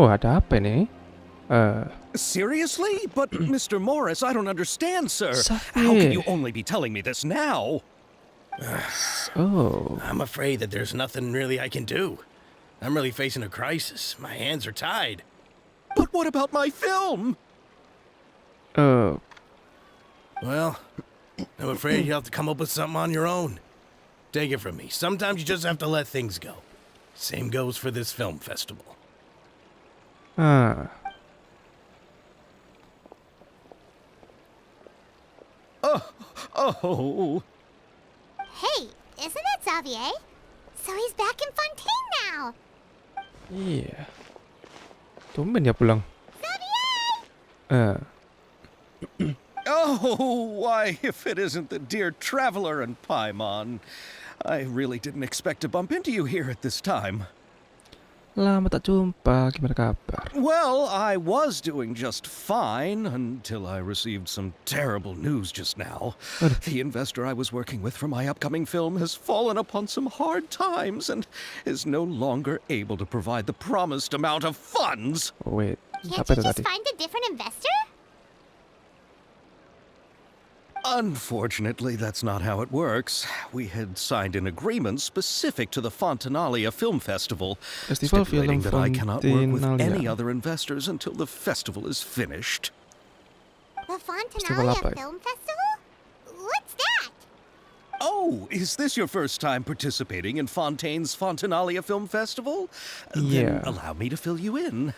Oh, ada apa ini? Seriously? But Mr. Morris, I don't understand, sir. Sakit. How can you only be telling me this now? Oh. I'm afraid that there's nothing really I can do. I'm really facing a crisis. My hands are tied. But what about my film? Well, I'm afraid you'll have to come up with something on your own. Take it from me. Sometimes you just have to let things go. Same goes for this film festival. Ah. Oh. Hey, isn't that Xavier? So he's back in Fontaine now. Iya. Tumben dia pulang. Xavier! Oh, why, if it isn't the dear traveler and Paimon. I really didn't expect to bump into you here at this time. Lama tak jumpa, gimana kabar? Well, I was doing just fine until I received some terrible news just now. The investor I was working with for my upcoming film has fallen upon some hard times and is no longer able to provide the promised amount of funds. Oh, wait, Can't apa you itu just tadi? find a different investor? Unfortunately, that's not how it works. We had signed an agreement specific to the Fontanalia Film Festival, Festival stipulating Film that I cannot work with Fontanalia. any other investors until the festival is finished. The Festival Fontanalia apa? Film Festival? What's that? Oh, is this your first time participating in Fontaine's Fontanalia Film Festival? Yeah. Then allow me to fill you in.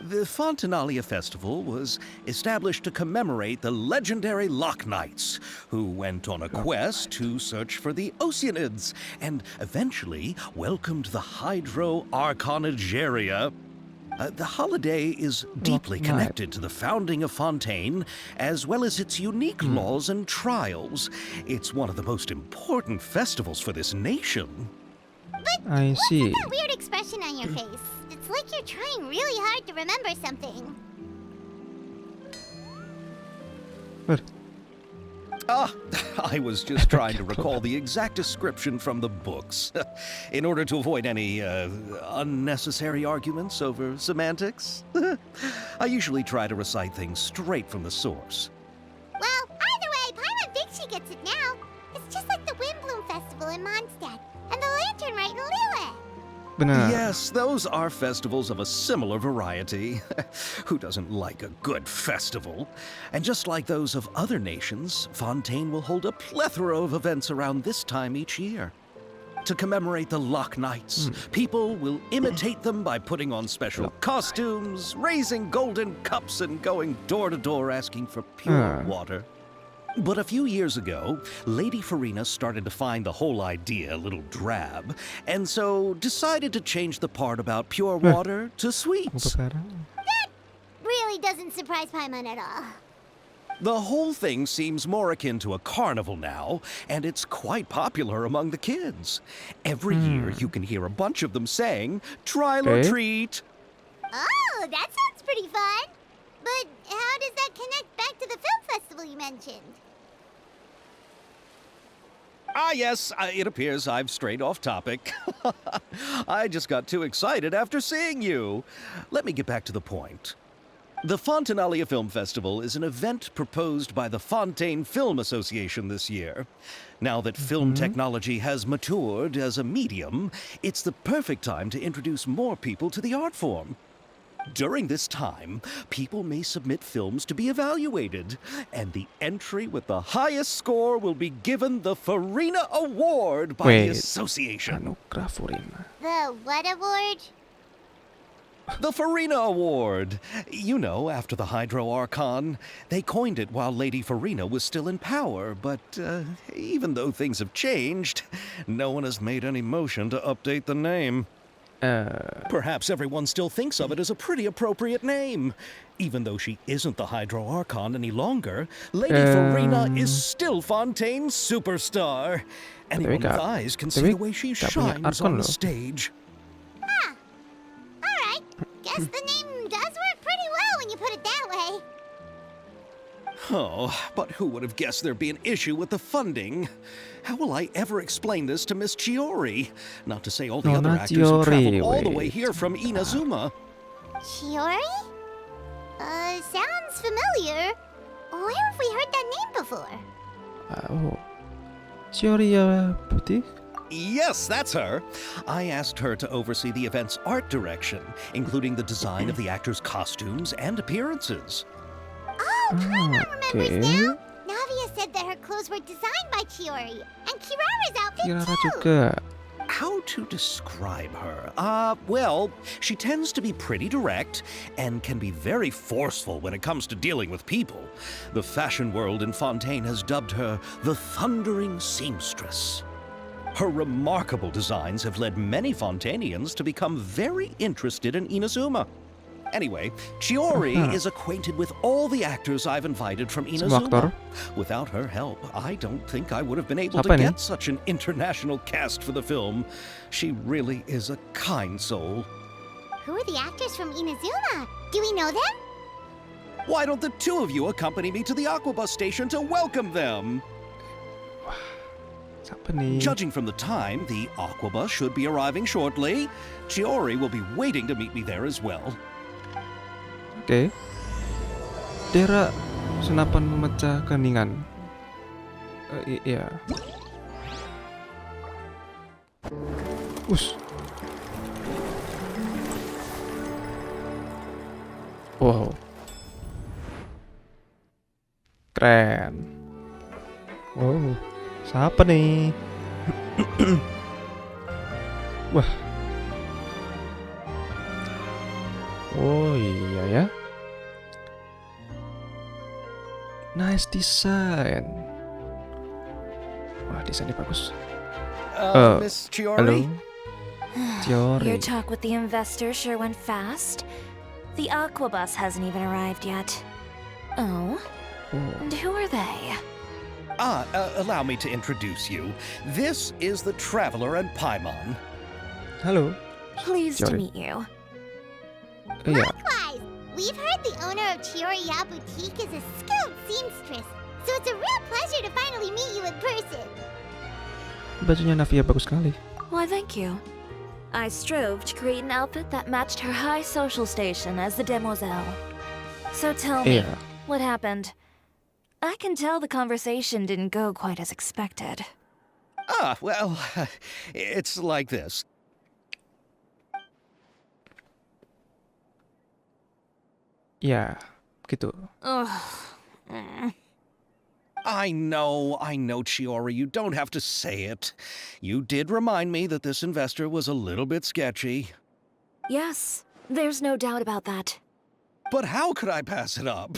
The Fontanalia Festival was established to commemorate the legendary Loch Knights, who went on a quest to search for the Oceanids and eventually welcomed the Hydro Arconageria. The holiday is deeply Knight. connected to the founding of Fontaine, as well as its unique laws and trials. It's one of the most important festivals for this nation. I see. What's that weird expression on your face? It's like you're trying really hard to remember something. I was just trying to recall the exact description from the books, in order to avoid any unnecessary arguments over semantics. I usually try to recite things straight from the source. Well, either way, Paimon thinks she gets it now. It's just like the Windbloom Festival in Mondstadt and the Lantern Rite in Lille. Benar. Yes, those are festivals of a similar variety. Who doesn't like a good festival? And just like those of other nations, Fontaine will hold a plethora of events around this time each year. To commemorate the Loch Knights, people will imitate them by putting on special costumes, raising golden cups, and going door to door asking for pure water. But a few years ago, Lady Farina started to find the whole idea a little drab, and so decided to change the part about pure water to sweets. Really doesn't surprise Paimon at all. The whole thing seems more akin to a carnival now, and it's quite popular among the kids. Every year you can hear a bunch of them saying, "Trial or Okay. treat." Oh, that sounds pretty fun. But how does that connect back to the film festival you mentioned? Ah, yes, it appears I've strayed off topic. I just got too excited after seeing you. Let me get back to the point. The Fontanalia Film Festival is an event proposed by the Fontaine Film Association this year. Now that film technology has matured as a medium, it's the perfect time to introduce more people to the art form. During this time, people may submit films to be evaluated, and the entry with the highest score will be given the Farina Award by the Wait. association. Anugerah Farina. The what award? The Farina Award. You know, after the Hydro Archon. They coined it while Lady Farina was still in power, but even though things have changed, no one has made any motion to update the name. Perhaps everyone still thinks of it as a pretty appropriate name. Even though she isn't the Hydro Archon any longer, Lady Farina is still Fontaine's superstar. Anyone with eyes can see the way she gak punya shines Archon on the loh. stage. Alright, guess the name does work pretty well when you put it that way. Oh, but who would have guessed there'd be an issue with the funding? How will I ever explain this to Miss Chiori? Not to say all the other Nona actors who traveled Chiori, all the way wait. here from Inazuma. Chiori? Sounds familiar. Where have we heard that name before? Oh, Chioria Putih? Yes, that's her. I asked her to oversee the event's art direction, including the design of the actors' costumes and appearances. Oh, Paimon remembers Okay. now. Navia said that her clothes were designed by Chiori, and Kirara's outfit Kirara too. juga. How to describe her? Well, she tends to be pretty direct and can be very forceful when it comes to dealing with people. The fashion world in Fontaine has dubbed her the Thundering Seamstress. Her remarkable designs have led many Fontainians to become very interested in Inazuma. Anyway, Chiori is acquainted with all the actors I've invited from Semua aktor. Inazuma. Without her help, I don't think I would have been able Siapa to nih? get such an international cast for the film. She really is a kind soul. Who are the actors from Inazuma? Do we know them? Why don't the two of you accompany me to the Aquabus station to welcome them? Siapa nih? Judging from the time, the Aquabus should be arriving shortly. Chiori will be waiting to meet me there as well. Oke. Daerah senapan memecah keheningan. Iya. Us. Wow. Keren. Wow. Siapa nih? Wah. Oh iya ya. Nice design. Wah, desainnya bagus. Miss Chiori? Halo. Your Chiori. talk with the investor sure went fast. The Aquabus hasn't even arrived yet. Oh? Oh. And who are they? Allow me to introduce you. This is the Traveler and Paimon. Halo. Pleased to Sorry. meet you. Iya. Likewise, we've heard the owner of Chioriya Boutique is a skilled seamstress, so it's a real pleasure to finally meet you in person. Bajunya Navia bagus sekali. Why, thank you. I strove to create an outfit that matched her high social station as the demoiselle. So tell me, Iya. what happened? I can tell the conversation didn't go quite as expected. Well, it's like this. Ya, gitu. Ugh. I know, Chiori, you don't have to say it. You did remind me that this investor was a little bit sketchy. Yes, there's no doubt about that. But how could I pass it up?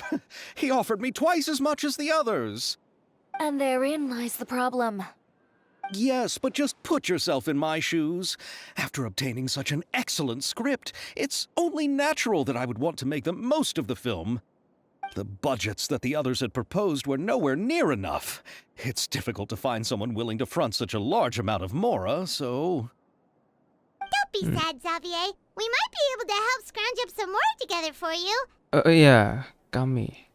He offered me twice as much as the others. And therein lies the problem. Yes, but just put yourself in my shoes. After obtaining such an excellent script, it's only natural that I would want to make the most of the film. The budgets that the others had proposed were nowhere near enough. It's difficult to find someone willing to front such a large amount of mora, so... Don't be sad, Xavier. We might be able to help scrounge up some more together for you. Iya, kami.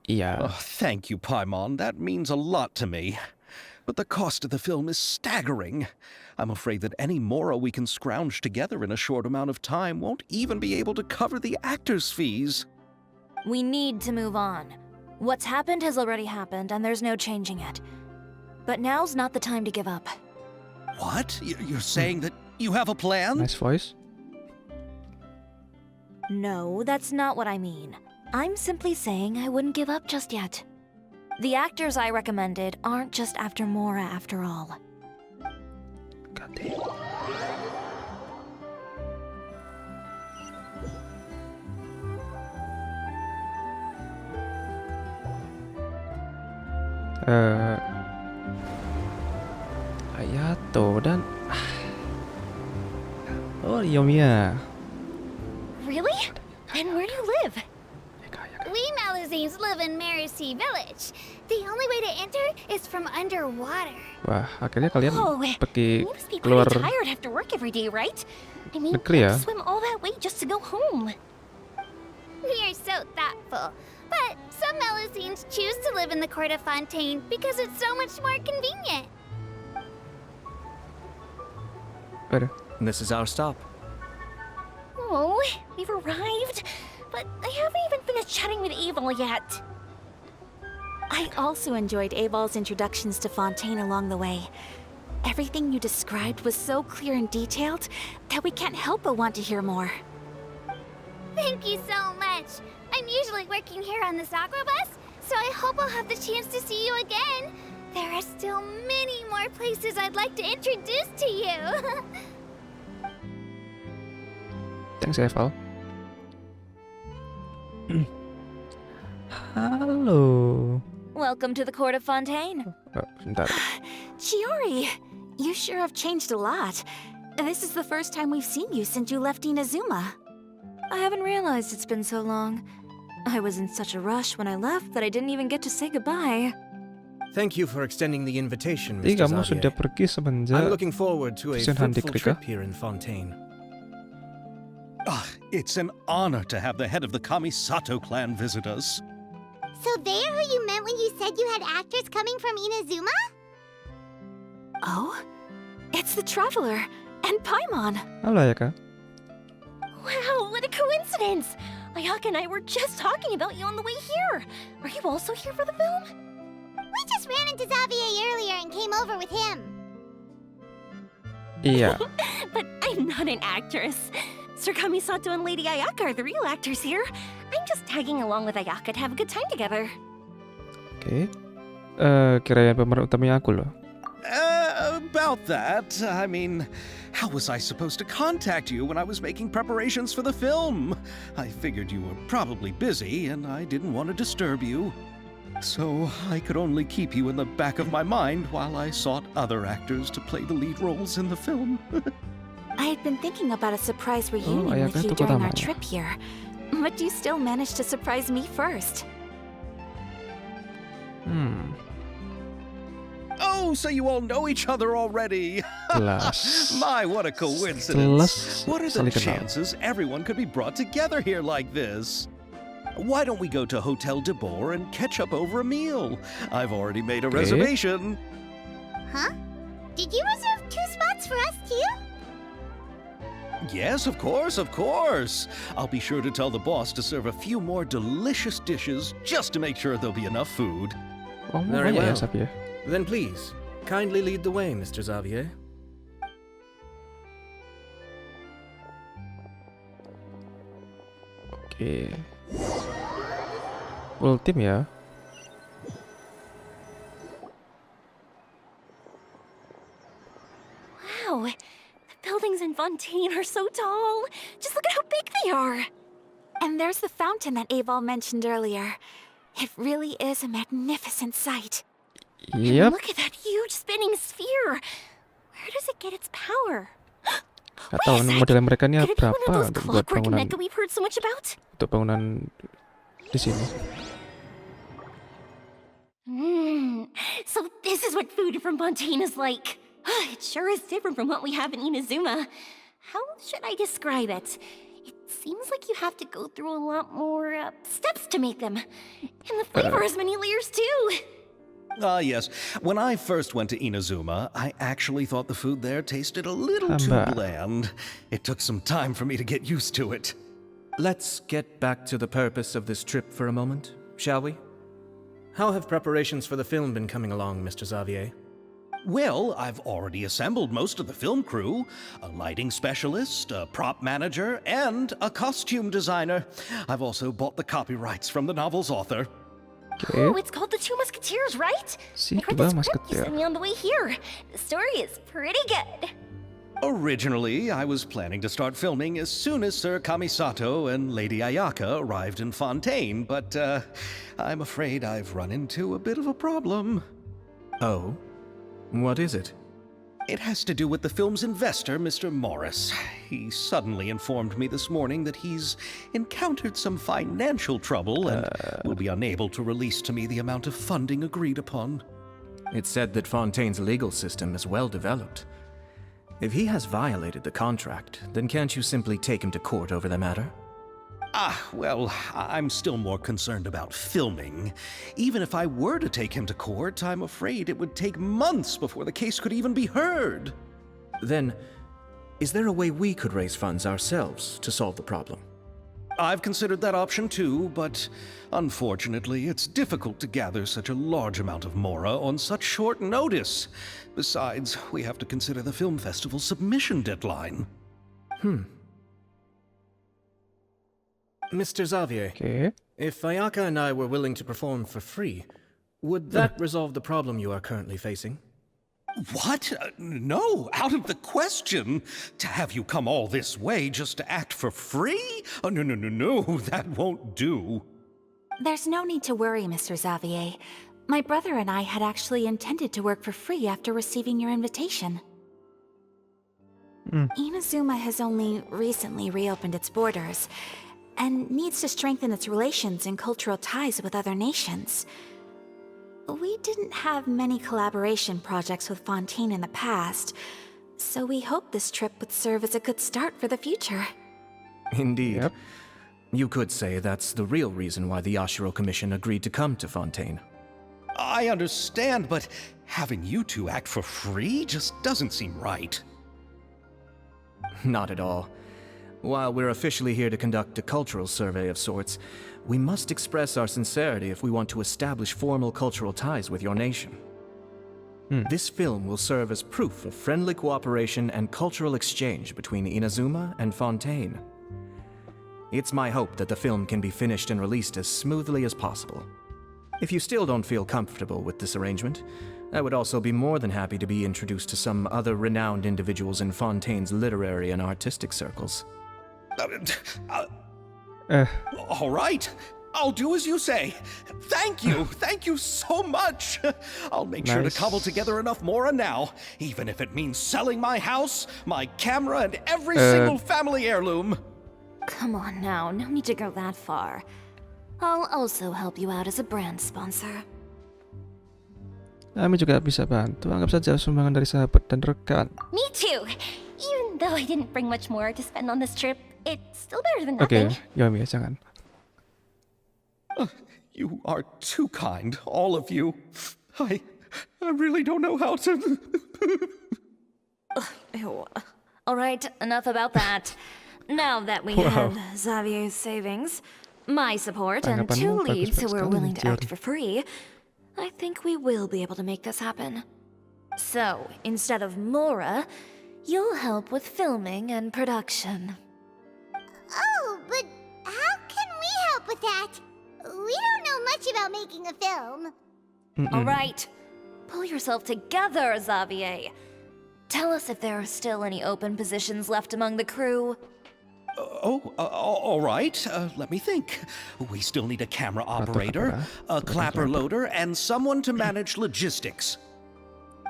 Iya. Oh, thank you, Paimon. That means a lot to me. But the cost of the film is staggering. I'm afraid that any mora we can scrounge together in a short amount of time won't even be able to cover the actors' fees. We need to move on. What's happened has already happened, and there's no changing it. But now's not the time to give up. What? You're saying that you have a plan? Nice voice. No, that's not what I mean. I'm simply saying I wouldn't give up just yet. The actors I recommended aren't just after Mora after all. God damn. Ayato dan oh Yomiya. Really? And where do you live? We Malazines live in Marcy Village. The only way to enter is from underwater. Wah, akhirnya kalian Oh, pergi You must be keluar pretty tired after work every day, right? I mean, negeri you ya? have to swim all that way just to go home. We are so thoughtful. But some Malazines choose to live in the court of Fontaine because it's so much more convenient. Aduh. This is our stop. Oh, we've arrived, but I haven't even finished chatting with Abel yet. I also enjoyed Abal's introductions to Fontaine along the way. Everything you described was so clear and detailed that we can't help but want to hear more. Thank you so much. I'm usually working here on the Sakura bus, so I hope I'll have the chance to see you again. There are still many more places I'd like to introduce to you. Thanks ya, Val. Halo. Welcome to the court of Fontaine. Bentar. Chiori, you sure have changed a lot. This is the first time we've seen you since you left Inazuma. I haven't realized it's been so long. I was in such a rush when I left that I didn't even get to say goodbye. Thank you for extending the invitation, Jadi Mr. kamu Xavier. sudah pergi I'm semenjak looking forward to a Season Handik, fruitful Rika. trip here in Fontaine. It's an honor to have the head of the Kamisato clan visit us. So they're who you meant when you said you had actors coming from Inazuma? Oh? It's the Traveler and Paimon. Halo AYAKA. Wow, what a coincidence! Ayaka and I were just talking about you on the way here. Are you also here for the film? We just ran into Xavier earlier and came over with him. Iya. But I'm not an actress. Sir Kamisato and Lady Ayaka are the real actors here. I'm just tagging along with Ayaka to have a good time together. Oke. Kirain pemeran utamanya aku loh. About that, I mean, how was I supposed to contact you when I was making preparations for the film? I figured you were probably busy and I didn't want to disturb you. So I could only keep you in the back of my mind while I sought other actors to play the lead roles in the film. I had been thinking about a surprise reunion Ayaka with you itu during our utamanya. trip here. But you still managed to surprise me first. Oh, so you all know each other already. Jelas. My, what a coincidence. Jelas What are the saling kenal. chances everyone could be brought together here like this? Why don't we go to Hotel de Boer and catch up over a meal? I've already made a Okay. reservation. Huh? Did you reserve 2 spots for us too? Yes, of course, of course. I'll be sure to tell the boss to serve a few more delicious dishes just to make sure there'll be enough food. Oh, Very banyak ya, well. Xavier. Then please, kindly lead the way, Mr. Xavier. Oke. Full team ya. Wow, the buildings in Fontaine are so tall. Just look at how big they are. And there's the fountain that Aval mentioned earlier. It really is a magnificent sight. Yap. Look at that huge spinning sphere. Where does it get its power? Gak tahu Wait a model mereka ini Could it be one of berapa those untuk buat clockwork bangunan mecha we've heard so much about? di sini. So this is what food from Fontaine is like. It sure is different from what we have in Inazuma. How should I describe it? It seems like you have to go through a lot more steps to make them. And the flavor has many layers too. Yes. When I first went to Inazuma, I actually thought the food there tasted a little too Hamba. bland. It took some time for me to get used to it. Let's get back to the purpose of this trip for a moment, shall we? How have preparations for the film been coming along, Mr. Xavier? Well, I've already assembled most of the film crew, a lighting specialist, a prop manager, and a costume designer. I've also bought the copyrights from the novel's author. Oh, Oke. it's called The Two Musketeers, right? Si I read dua the script you musketeer. sent me on the way here. The story is pretty good. Originally, I was planning to start filming as soon as Sir Kamisato and Lady Ayaka arrived in Fontaine, but I'm afraid I've run into a bit of a problem. Oh? What is it? It has to do with the film's investor, Mr. Morris. He suddenly informed me this morning that he's encountered some financial trouble and will be unable to release to me the amount of funding agreed upon. It's said that Fontaine's legal system is well developed. If he has violated the contract, then can't you simply take him to court over the matter? Well, I'm still more concerned about filming. Even if I were to take him to court, I'm afraid it would take months before the case could even be heard. Then, Is there a way we could raise funds ourselves to solve the problem? I've considered that option too, but unfortunately, it's difficult to gather such a large amount of mora on such short notice. Besides, we have to consider the film festival's submission deadline. Mr. Xavier, Oke. if AYAKA and I were willing to perform for free, would that resolve the problem you are currently facing? What? No, out of the question. To have you come all this way just to act for free? Oh, no, that won't do. There's no need to worry, Mr. Xavier. My brother and I had actually intended to work for free after receiving your invitation. Inazuma has only recently reopened its borders, and needs to strengthen its relations and cultural ties with other nations. We didn't have many collaboration projects with Fontaine in the past, so we hoped this trip would serve as a good start for the future. Indeed. Yep. You could say that's the real reason why the Yashiro Commission agreed to come to Fontaine. I understand, but having you two act for free just doesn't seem right. Not at all. While we're officially here to conduct a cultural survey of sorts, we must express our sincerity if we want to establish formal cultural ties with your nation. This film will serve as proof of friendly cooperation and cultural exchange between Inazuma and Fontaine. It's my hope that the film can be finished and released as smoothly as possible. If you still don't feel comfortable with this arrangement, I would also be more than happy to be introduced to some other renowned individuals in Fontaine's literary and artistic circles. All right, I'll do as you say. Thank you so much. I'll make sure to Nice. cobble together enough mora now, even if it means selling my house, my camera, and every single family heirloom. Come on now, no need to go that far. I'll also help you out as a brand sponsor. Kami juga bisa bantu. Anggap saja sumbangan dari sahabat dan rekan. Me too. Even though I didn't bring much more to spend on this trip, it's still better than Oke, nothing. Yomi, jangan. You are too kind, all of you. I really don't know how to. Ew. All right, enough about that. Now that we have Xavier's savings, my support, and Tanggapanmu two bagus leads who are sekali, willing to act Teori. for free, I think we will be able to make this happen. So, instead of Mora, you'll help with filming and production. Oh, but how can we help with that? We don't know much about making a film. All right, pull yourself together, Xavier. Tell us if there are still any open positions left among the crew. All right. Let me think. We still need a camera operator, a clapper loader, and someone to manage logistics.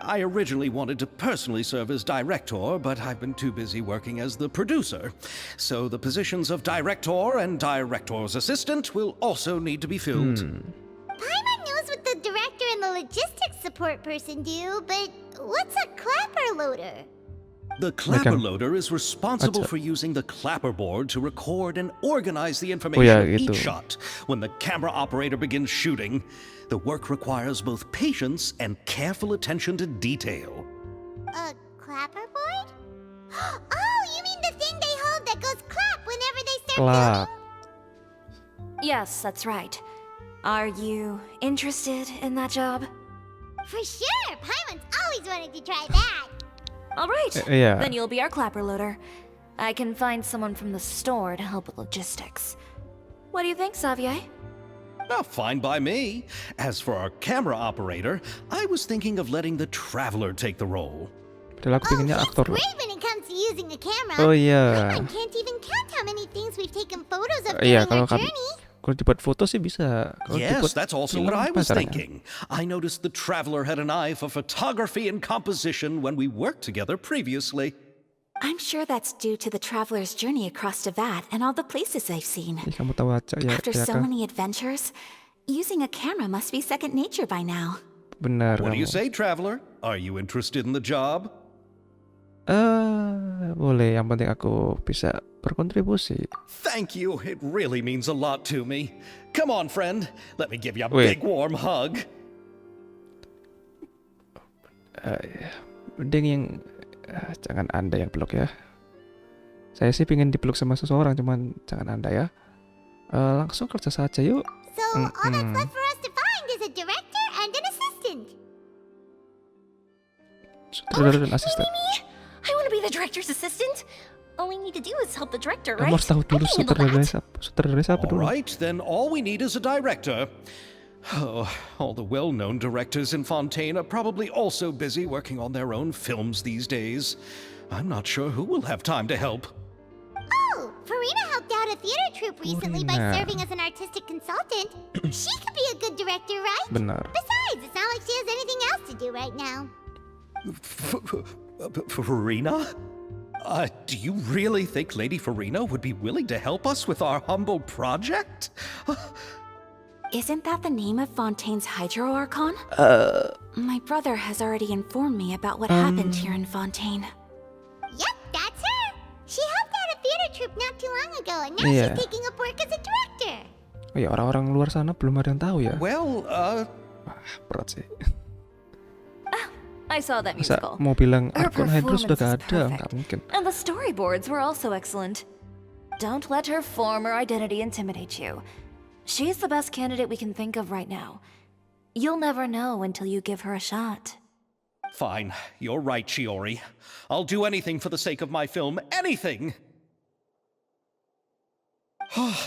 I originally wanted to personally serve as director, but I've been too busy working as the producer. So the positions of director and director's assistant will also need to be filled. Paimon knows what the director and the logistics support person do, but what's a clapper loader? The clapper Megan. loader is responsible What's for using the clapper board to record and organize the Oh information ya, of each gitu. shot. When the camera operator begins shooting, the work requires both patience and careful attention to detail. A clapperboard? Oh, you mean the thing they hold that goes clap whenever they start Clap. filming? Yes, that's right. Are you interested in that job? For sure! Paimon's always wanted to try that. All right, Yeah. then you'll be our clapper loader. I can find someone from the store to help with logistics. What do you think, Xavier? Fine by me. As for our camera operator, I was thinking of letting the traveler take the role. Padahal aku pengennya he's aktor loh. great when it comes to using a camera. Oh iya. Paimon can't even count how many things we've taken photos of Iya, during kalau our kami journey. kalau dibuat foto sih bisa. Kalau Yes, dibuat that's also film, what I apa was caranya? thinking. I noticed the traveler had an eye for photography and composition when we worked together previously. I'm sure that's due to the traveler's journey across Teyvat and all the places they've seen. Ih, kamu tahu aja ya, After ya so kan? many adventures, using a camera must be second nature by now. Benar What do kamu. you say, traveler? Are you interested in the job? Boleh. Yang penting aku bisa berkontribusi. Thank you. It really means a lot to me. Come on, friend. Let me give you a Wait. big warm hug. Mending yang jangan Anda yang peluk ya. Saya sih pingin dipeluk sama seseorang, cuman jangan Anda ya. Langsung kerja saja yuk. So all that's left for us to find is a director and an assistant. Sutradara dan asisten. I want to be the director's assistant. All we need to do is help the director, Kamu right? harus tahu dulu I can handle sutradaranya that. siapa. Sutradaranya siapa All dulu? right, then all we need is a director. Oh, all the well-known directors in Fontaine are probably also busy working on their own films these days. I'm not sure who will have time to help. Oh, Farina helped out a theater troupe recently by Farina. serving as an artistic consultant. She could be a good director, right? Benar. Besides, it's not like she has anything else to do right now. Farina? Do you really think Lady Farina would be willing to help us with our humble project? Isn't that the name of Fontaine's Hydro Archon? My brother has already informed me about what happened here in Fontaine. Yep, that's her. She helped out a theater troupe not too long ago, and now Iya. she's taking up work as a director. Oh ya, orang-orang luar sana belum ada yang tahu ya. Well, Berat sih. I saw that Masa musical. mau bilang Her Archon Hydro sudah performance gak is ada? perfect. Nggak mungkin. And the storyboards were also excellent. Don't let her former identity intimidate you. She's the best candidate we can think of right now. You'll never know until you give her a shot. fine. You're right, Shiori. I'll do anything for the sake of my film. Anything!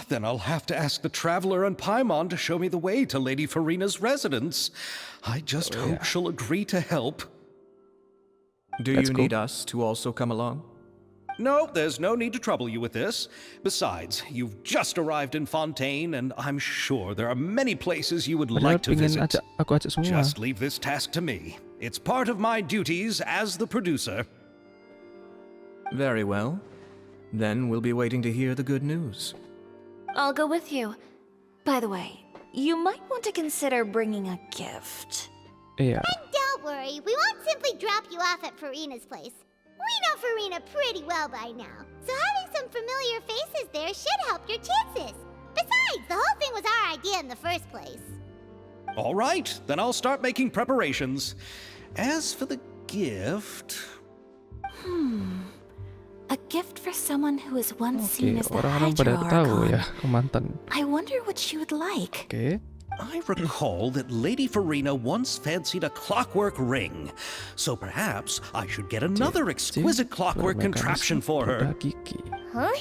Then I'll have to ask the Traveler and Paimon to show me the way to Lady Farina's residence. I just hope she'll agree to help. Do That's you cool. need us to also come along? No, there's no need to trouble you with this. Besides, you've just arrived in Fontaine, and I'm sure there are many places you would Padahal like to pingin visit. aku ajak semua. Just leave this task to me. It's part of my duties as the producer. Very well. Then we'll be waiting to hear the good news. I'll go with you. By the way, you might want to consider bringing a gift. Iya. Don't worry, we won't simply drop you off at Farina's place. We know Farina pretty well by now, so having some familiar faces there should help your chances. Besides, the whole thing was our idea in the first place. All right, then I'll start making preparations. As for the gift... A gift for someone who was once seen Oke, as the orang-orang pada Hydro tahu Archon. ya kemantan. I wonder what she would like. Oke. I recall that Lady Farina once fancied a clockwork ring, so perhaps I should get another exquisite clockwork contraption for her. Kuda gigi. Huh?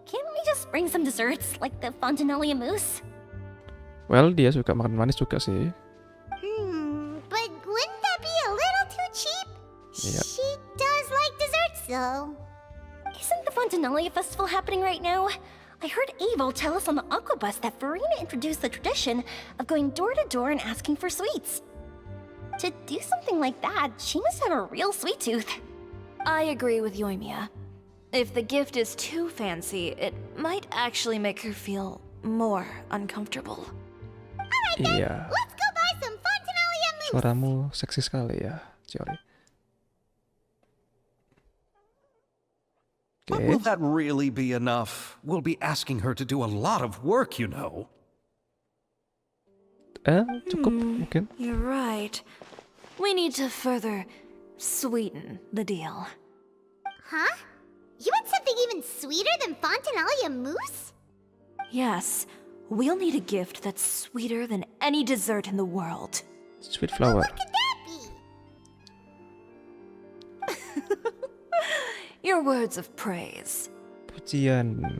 Can't we just bring some desserts like the Fontanellia mousse? Well, dia suka makan manis juga sih. But wouldn't that be a little too cheap? Yep. She does like desserts, though. Isn't the Fontanellia festival happening right now? I heard Abel tell us on the Aquabus that Farina introduced the tradition of going door to door and asking for sweets. To do something like that, she must have a real sweet tooth. I agree with Yoimiya. If the gift is too fancy, it might actually make her feel more uncomfortable. Iya. Let's go buy some Fontanellia mousse. Suaramu seksi sekali ya, Shiori. But Oke. will that really be enough? We'll be asking her to do a lot of work, you know. Cukup mungkin. You're right. We need to further sweeten the deal. Huh? You want something even sweeter than Fontanellia mousse? Yes, we'll need a gift that's sweeter than any dessert in the world. Sweet flower. What could that be? Your words of praise. Pujian.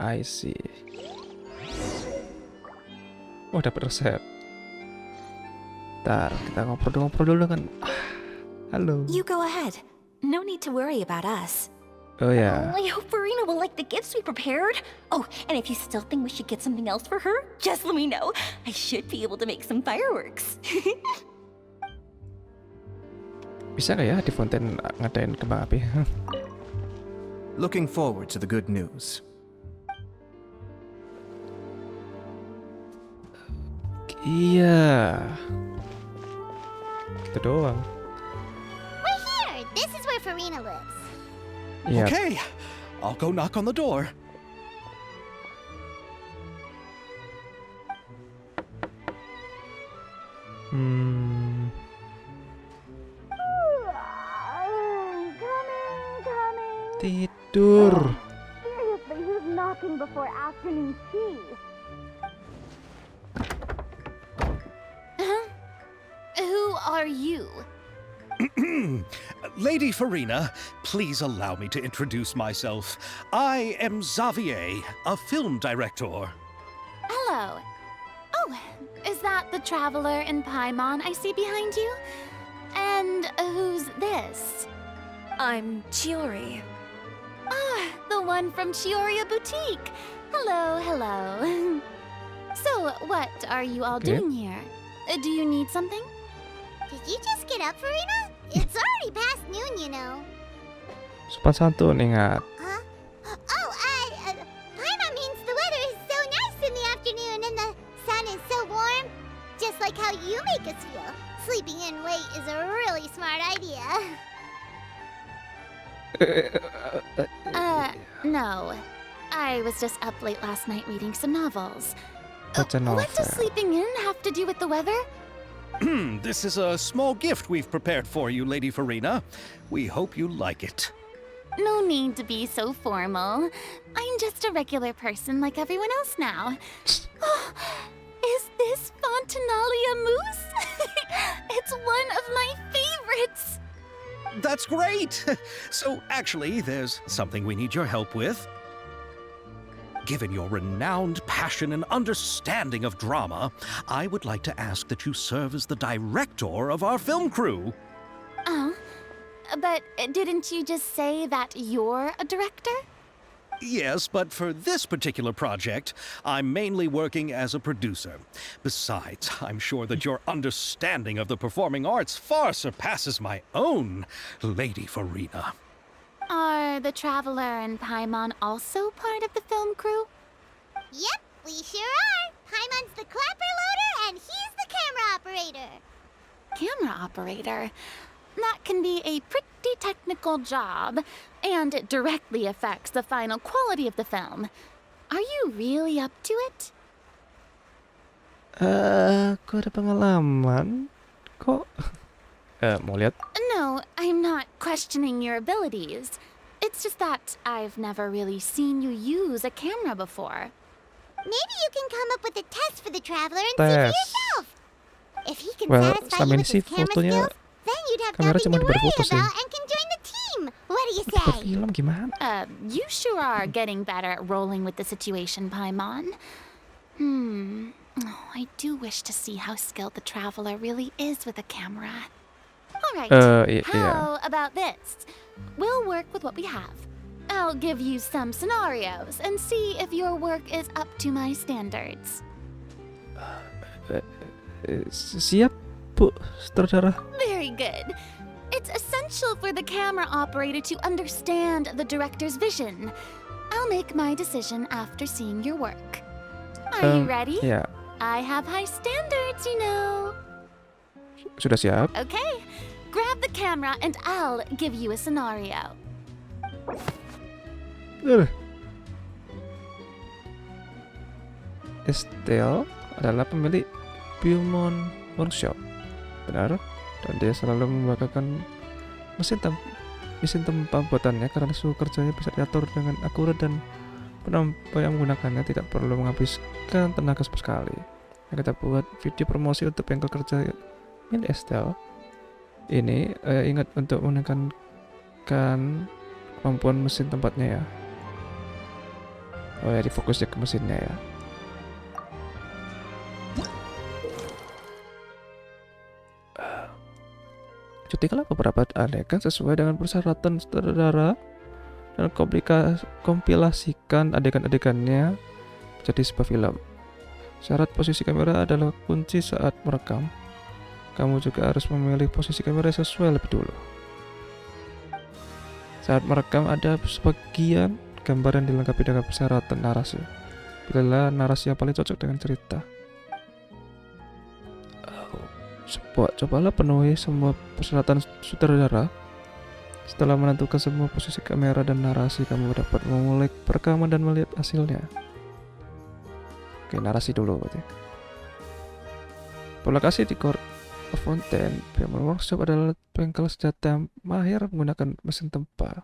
I see. Oh, dapat resep. Ntar kita ngobrol dulu kan. Halo. You go ahead. No need to worry about us. Oh ya. I hope Farina will like the gifts we prepared. Oh, and if you still think we should get something else for her, just let me know. I should be able to make some fireworks. Bisa nggak ya di Fontaine ngadain kembang api? Looking forward to the good news. Iya. Itu doang. We're here. This is where Farina lives. Iya. Okay, I'll go knock on the door. Hmm. Tidur. Seriously, who's knocking before afternoon tea? Who are you? Lady Farina, please allow me to introduce myself. I am Xavier, a film director. Hello. Oh, is that the traveler in Paimon I see behind you? And who's this? I'm Chiori. Ah, the one from Chioria Boutique. Hello, hello. So, what are you all Okay. doing here? Do you need something? Did you just get up, Farina? It's already past noon, you know. Sopan santun, ingat. Huh? Oh, Paimon means the weather is so nice in the afternoon and the sun is so warm. Just like how you make us feel. Sleeping in late is a really smart idea. No. I was just up late last night reading some novels. That's a What does novel. sleeping in have to do with the weather? This is a small gift we've prepared for you, Lady Farina. We hope you like it. No need to be so formal. I'm just a regular person like everyone else now. Oh, is this Fontinalia mousse? It's one of my favorites. That's great! So, actually, there's something we need your help with. Given your renowned passion and understanding of drama, I would like to ask that you serve as the director of our film crew. Oh, but didn't you just say that you're a director? Yes, but for this particular project, I'm mainly working as a producer. Besides, I'm sure that your understanding of the performing arts far surpasses my own, Lady Farina. Are the Traveler and Paimon also part of the film crew? Yep, we sure are. Paimon's the clapper loader and he's the camera operator. Camera operator? That can be a pretty technical job, and it directly affects the final quality of the film. Are you really up to it? Aku ada pengalaman. Kok? Mau lihat? No, I'm not questioning your abilities. It's just that I've never really seen you use a camera before. Maybe you can come up with a test for the traveler and see for Tes. yourself. If he can Well, satisfy selama you ini with sih his camera fotonya skills, then you'd have kamera nothing cuma to diberi worry foto sih. about and can join the team. What do you Untuk say? film gimana? You sure are getting better at rolling with the situation, Paimon. Oh, I do wish to see how skilled the Traveler really is with a camera. Alright, Iya. how about this? We'll work with what we have. I'll give you some scenarios and see if your work is up to my standards. Siap, Bu, sutradara. Very good. It's essential for the camera operator to understand the director's vision. I'll make my decision after seeing your work. Are you ready? Ya, I have high standards, you know. sudah siap. Okay, grab the camera and I'll give you a scenario. Estelle adalah pemilik Beaumont Workshop, benar? Dan dia selalu membanggakan mesin tempa buatannya karena suhu kerjanya bisa diatur dengan akurat dan penambah yang menggunakannya tidak perlu menghabiskan tenaga sama sekali. Yang kita buat video promosi untuk bengkel kerja milik Estelle. Ini ingat untuk menekankan kemampuan mesin tempatnya ya. Oh ya, difokusnya ke mesinnya ya. Cutikanlah beberapa adegan sesuai dengan persyaratan sutradara dan kompilasikan adegan-adegannya menjadi sebuah film. Syarat posisi kamera adalah kunci saat merekam. Kamu juga harus memilih posisi kamera sesuai lebih dulu. Saat merekam ada sebagian gambar yang dilengkapi dengan persyaratan narasi. Pilihlah narasi yang paling cocok dengan cerita. Cobalah penuhi semua persyaratan sutradara. Setelah menentukan semua posisi kamera dan narasi, kamu dapat memulai perekaman dan melihat hasilnya. Oke, narasi dulu berarti. Lokasi di Court of Fountain, Beaumont Workshop adalah bengkel senjata yang mahir menggunakan mesin tempa.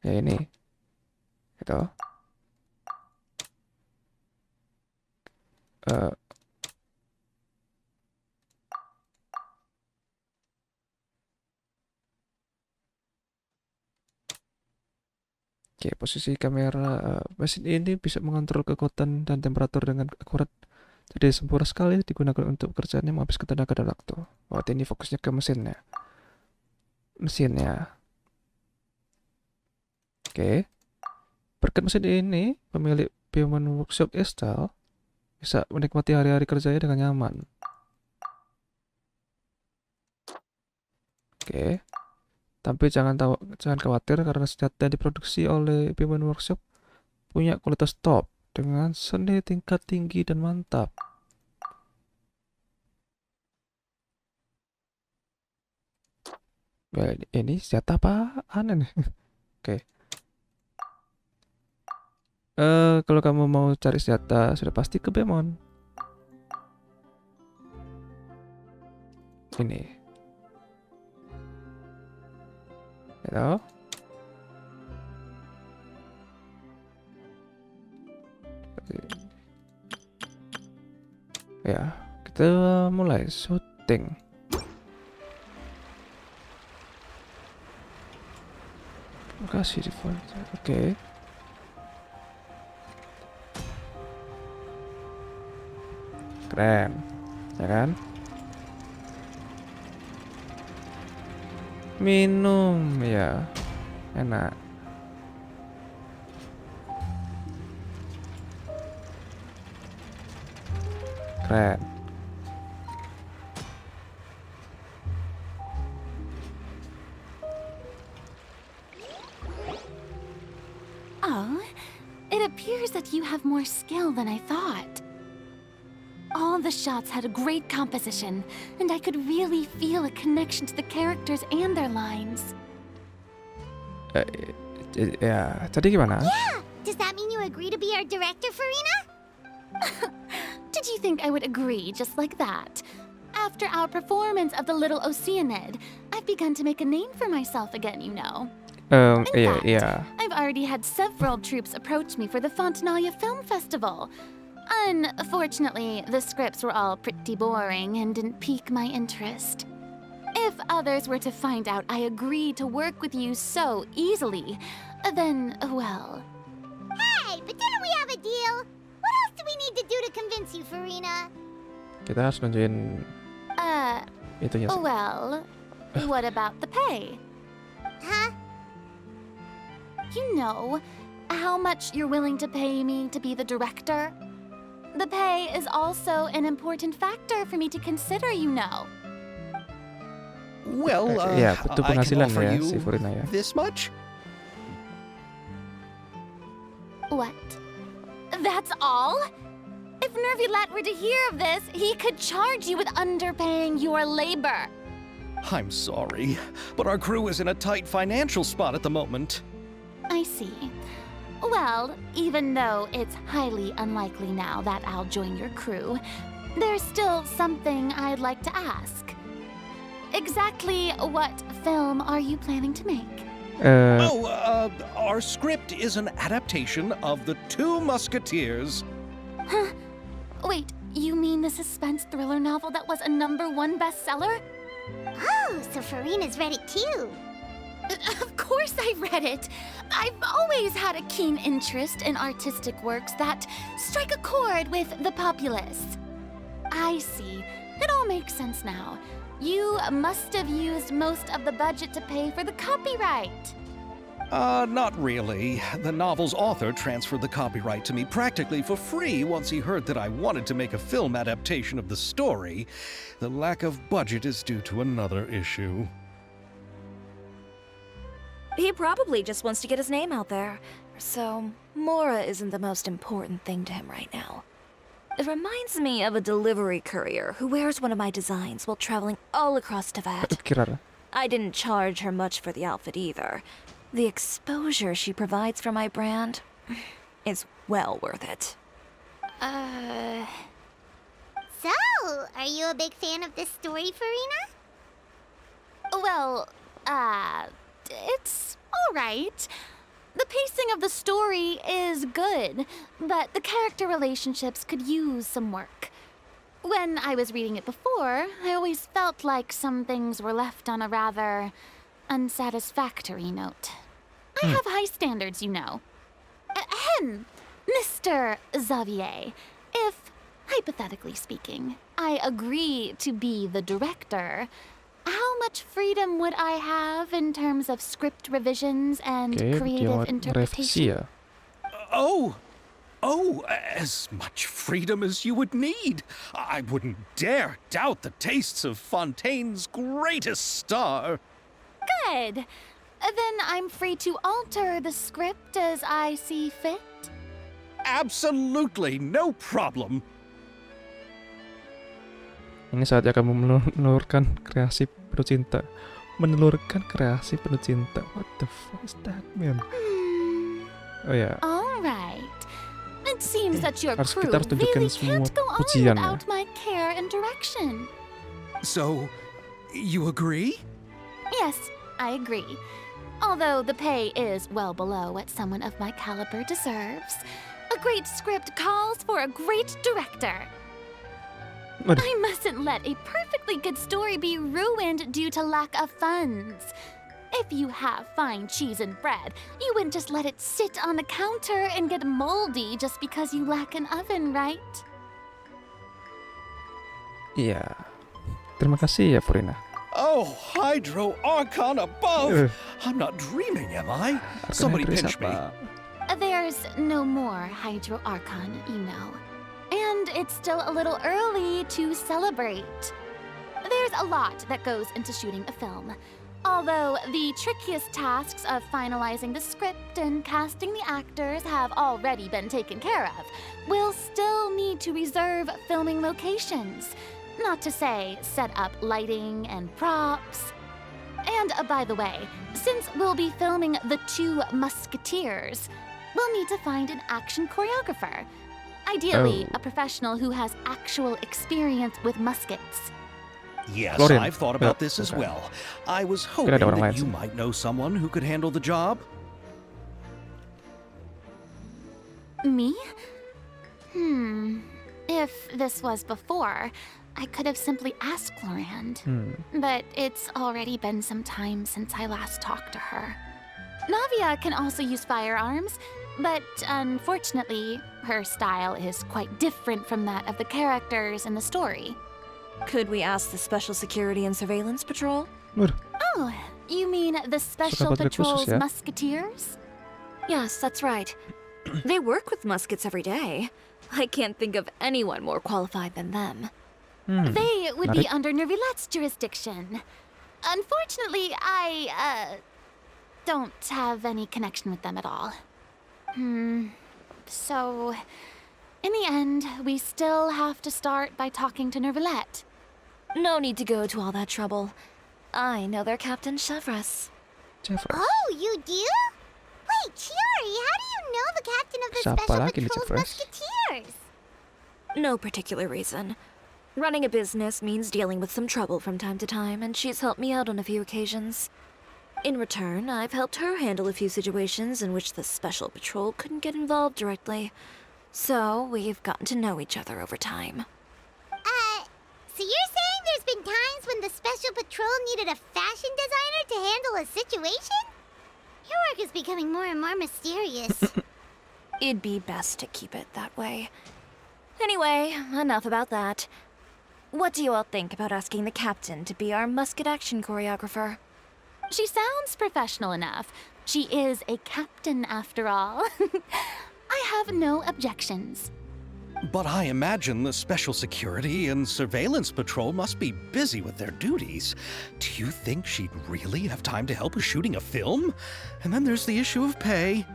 Ya ini. Gitu. Eh, Oke, posisi kamera mesin ini bisa mengontrol kekuatan dan temperatur dengan akurat. Jadi sempurna sekali digunakan untuk pekerjaan yang menghabiskan tenaga dan waktu. Oh, ini fokusnya ke mesinnya. Mesinnya. Oke. Berkat mesin ini, pemilik Human Workshop Install bisa menikmati hari-hari kerjanya dengan nyaman. Oke. Tapi jangan khawatir karena senjata yang diproduksi oleh Human Workshop punya kualitas top dengan seni tingkat tinggi dan mantap. Ini senjata apaan ini? Oke. Kalau kamu mau cari senjata, sudah pasti ke Bemon. Ini. Gitu. Ya, kita mulai syuting. Terima kasih di Oke. Keren, ya kan? Minum, ya, enak. Keren. Oh, it appears that you have more skill than I thought. All the shots had a great composition, and I could really feel a connection to the characters and their lines. Ya, jadi gimana? Yeah! Does that mean you agree to be our director, Farina? Did you think I would agree just like that? After our performance of the Little Oceanid, I've begun to make a name for myself again, you know. Iya. I've already had several troops approach me for the Fontanalia Film Festival. Unfortunately, the scripts were all pretty boring and didn't pique my interest. If others were to find out I agreed to work with you so easily, then, well... Hey, but didn't we have a deal? What else do we need to do to convince you, Farina? Kita harus nunjukin itunya sih. Well, what about the pay? Huh? You know, how much you're willing to pay me to be the director? The pay is also an important factor for me to consider, you know. Well, Ya, itu I can penghasilan offer ya you si Furina ya. this much? What? That's all? If Nervilat were to hear of this, he could charge you with underpaying your labor. I'm sorry, but our crew is in a tight financial spot at the moment. I see. Well, even though it's highly unlikely now that I'll join your crew, there's still something I'd like to ask. Exactly what film are you planning to make? Our script is an adaptation of The Two Musketeers. Huh? Wait, you mean the suspense thriller novel that was a #1 bestseller? Oh, so Farina's read it too. Of course I've read it. I've always had a keen interest in artistic works that strike a chord with the populace. I see. It all makes sense now. You must have used most of the budget to pay for the copyright. Not really. The novel's author transferred the copyright to me practically for free once he heard that I wanted to make a film adaptation of the story. The lack of budget is due to another issue. He probably just wants to get his name out there. So, Mora isn't the most important thing to him right now. It reminds me of a delivery courier who wears one of my designs while traveling all across Teyvat. Kira. I didn't charge her much for the outfit either. The exposure she provides for my brand is well worth it. So, are you a big fan of this story, Farina? Well, it's all right. The pacing of the story is good, but the character relationships could use some work. When I was reading it before, I always felt like some things were left on a rather unsatisfactory note. I have high standards, you know. Ahem, Mr. Xavier, if, hypothetically speaking, I agree to be the director, how much freedom would I have in terms of script revisions and Oke, dia creative mau revisi interpretation? ya. As much freedom as you would need. I wouldn't dare doubt the tastes of Fontaine's greatest star. Good. Then I'm free to alter the script as I see fit. Absolutely no problem. Ini saatnya kamu menelurkan kreasi penuh cinta. Menelurkan kreasi penuh cinta. What the fuck is that, man? Oh ya. All right. It seems that your Harus- crew kita harus tunjukin really semua can't go on pujian ya. without my care and direction. So, you agree? Yes, I agree. Although the pay is well below what someone of my caliber deserves, a great script calls for a great director. Waduh. I mustn't let a perfectly good story be ruined due to lack of funds. If you have fine cheese and bread, you wouldn't just let it sit on the counter and get moldy just because you lack an oven, right? Iya. Terima kasih ya, Purina. Oh, Hydro Archon above! I'm not dreaming, am I? Somebody Archon pinch me. apa? There's no more Hydro Archon, you know. And it's still a little early to celebrate. There's a lot that goes into shooting a film. Although the trickiest tasks of finalizing the script and casting the actors have already been taken care of, we'll still need to reserve filming locations. Not to say set up lighting and props. And by the way, since we'll be filming The Two Musketeers, we'll need to find an action choreographer. Ideally, a professional who has actual experience with muskets. Yes, Florian. I've thought about Yeah, this as okay. well. I was Kira hoping ada orang that lain you sih. might know someone who could handle the job. Me? If this was before, I could have simply asked Florand. But it's already been some time since I last talked to her. Navia can also use firearms, but unfortunately, her style is quite different from that of the characters in the story. Could we ask the Special Security and Surveillance Patrol? Waduh, Oh, you mean the Special patrouille Patrol's khusus ya? Musketeers? Yes, that's right. They work with muskets every day. I can't think of anyone more qualified than them. They would be menarik. under Nervilette's jurisdiction. Unfortunately, I don't have any connection with them at all. So, in the end, we still have to start by talking to Nervilette. No need to go to all that trouble. I know their Captain Chevres. Jeffrey. Oh, you do? Wait, Chiori, how do you know the captain of the Siapa Special lagi nih, Patrol's Jeffress? Musketeers? No particular reason. Running a business means dealing with some trouble from time to time, and she's helped me out on a few occasions. In return, I've helped her handle a few situations in which the Special Patrol couldn't get involved directly. So, we've gotten to know each other over time. So you're saying there's been times when the Special Patrol needed a fashion designer to handle a situation? Your work is becoming more and more mysterious. It'd be best to keep it that way. Anyway, enough about that. What do you all think about asking the captain to be our musket action choreographer? She sounds professional enough. She is a captain, after all. I have no objections. But I imagine the Special Security and Surveillance Patrol must be busy with their duties. Do you think she'd really have time to help with shooting a film? And then there's the issue of pay.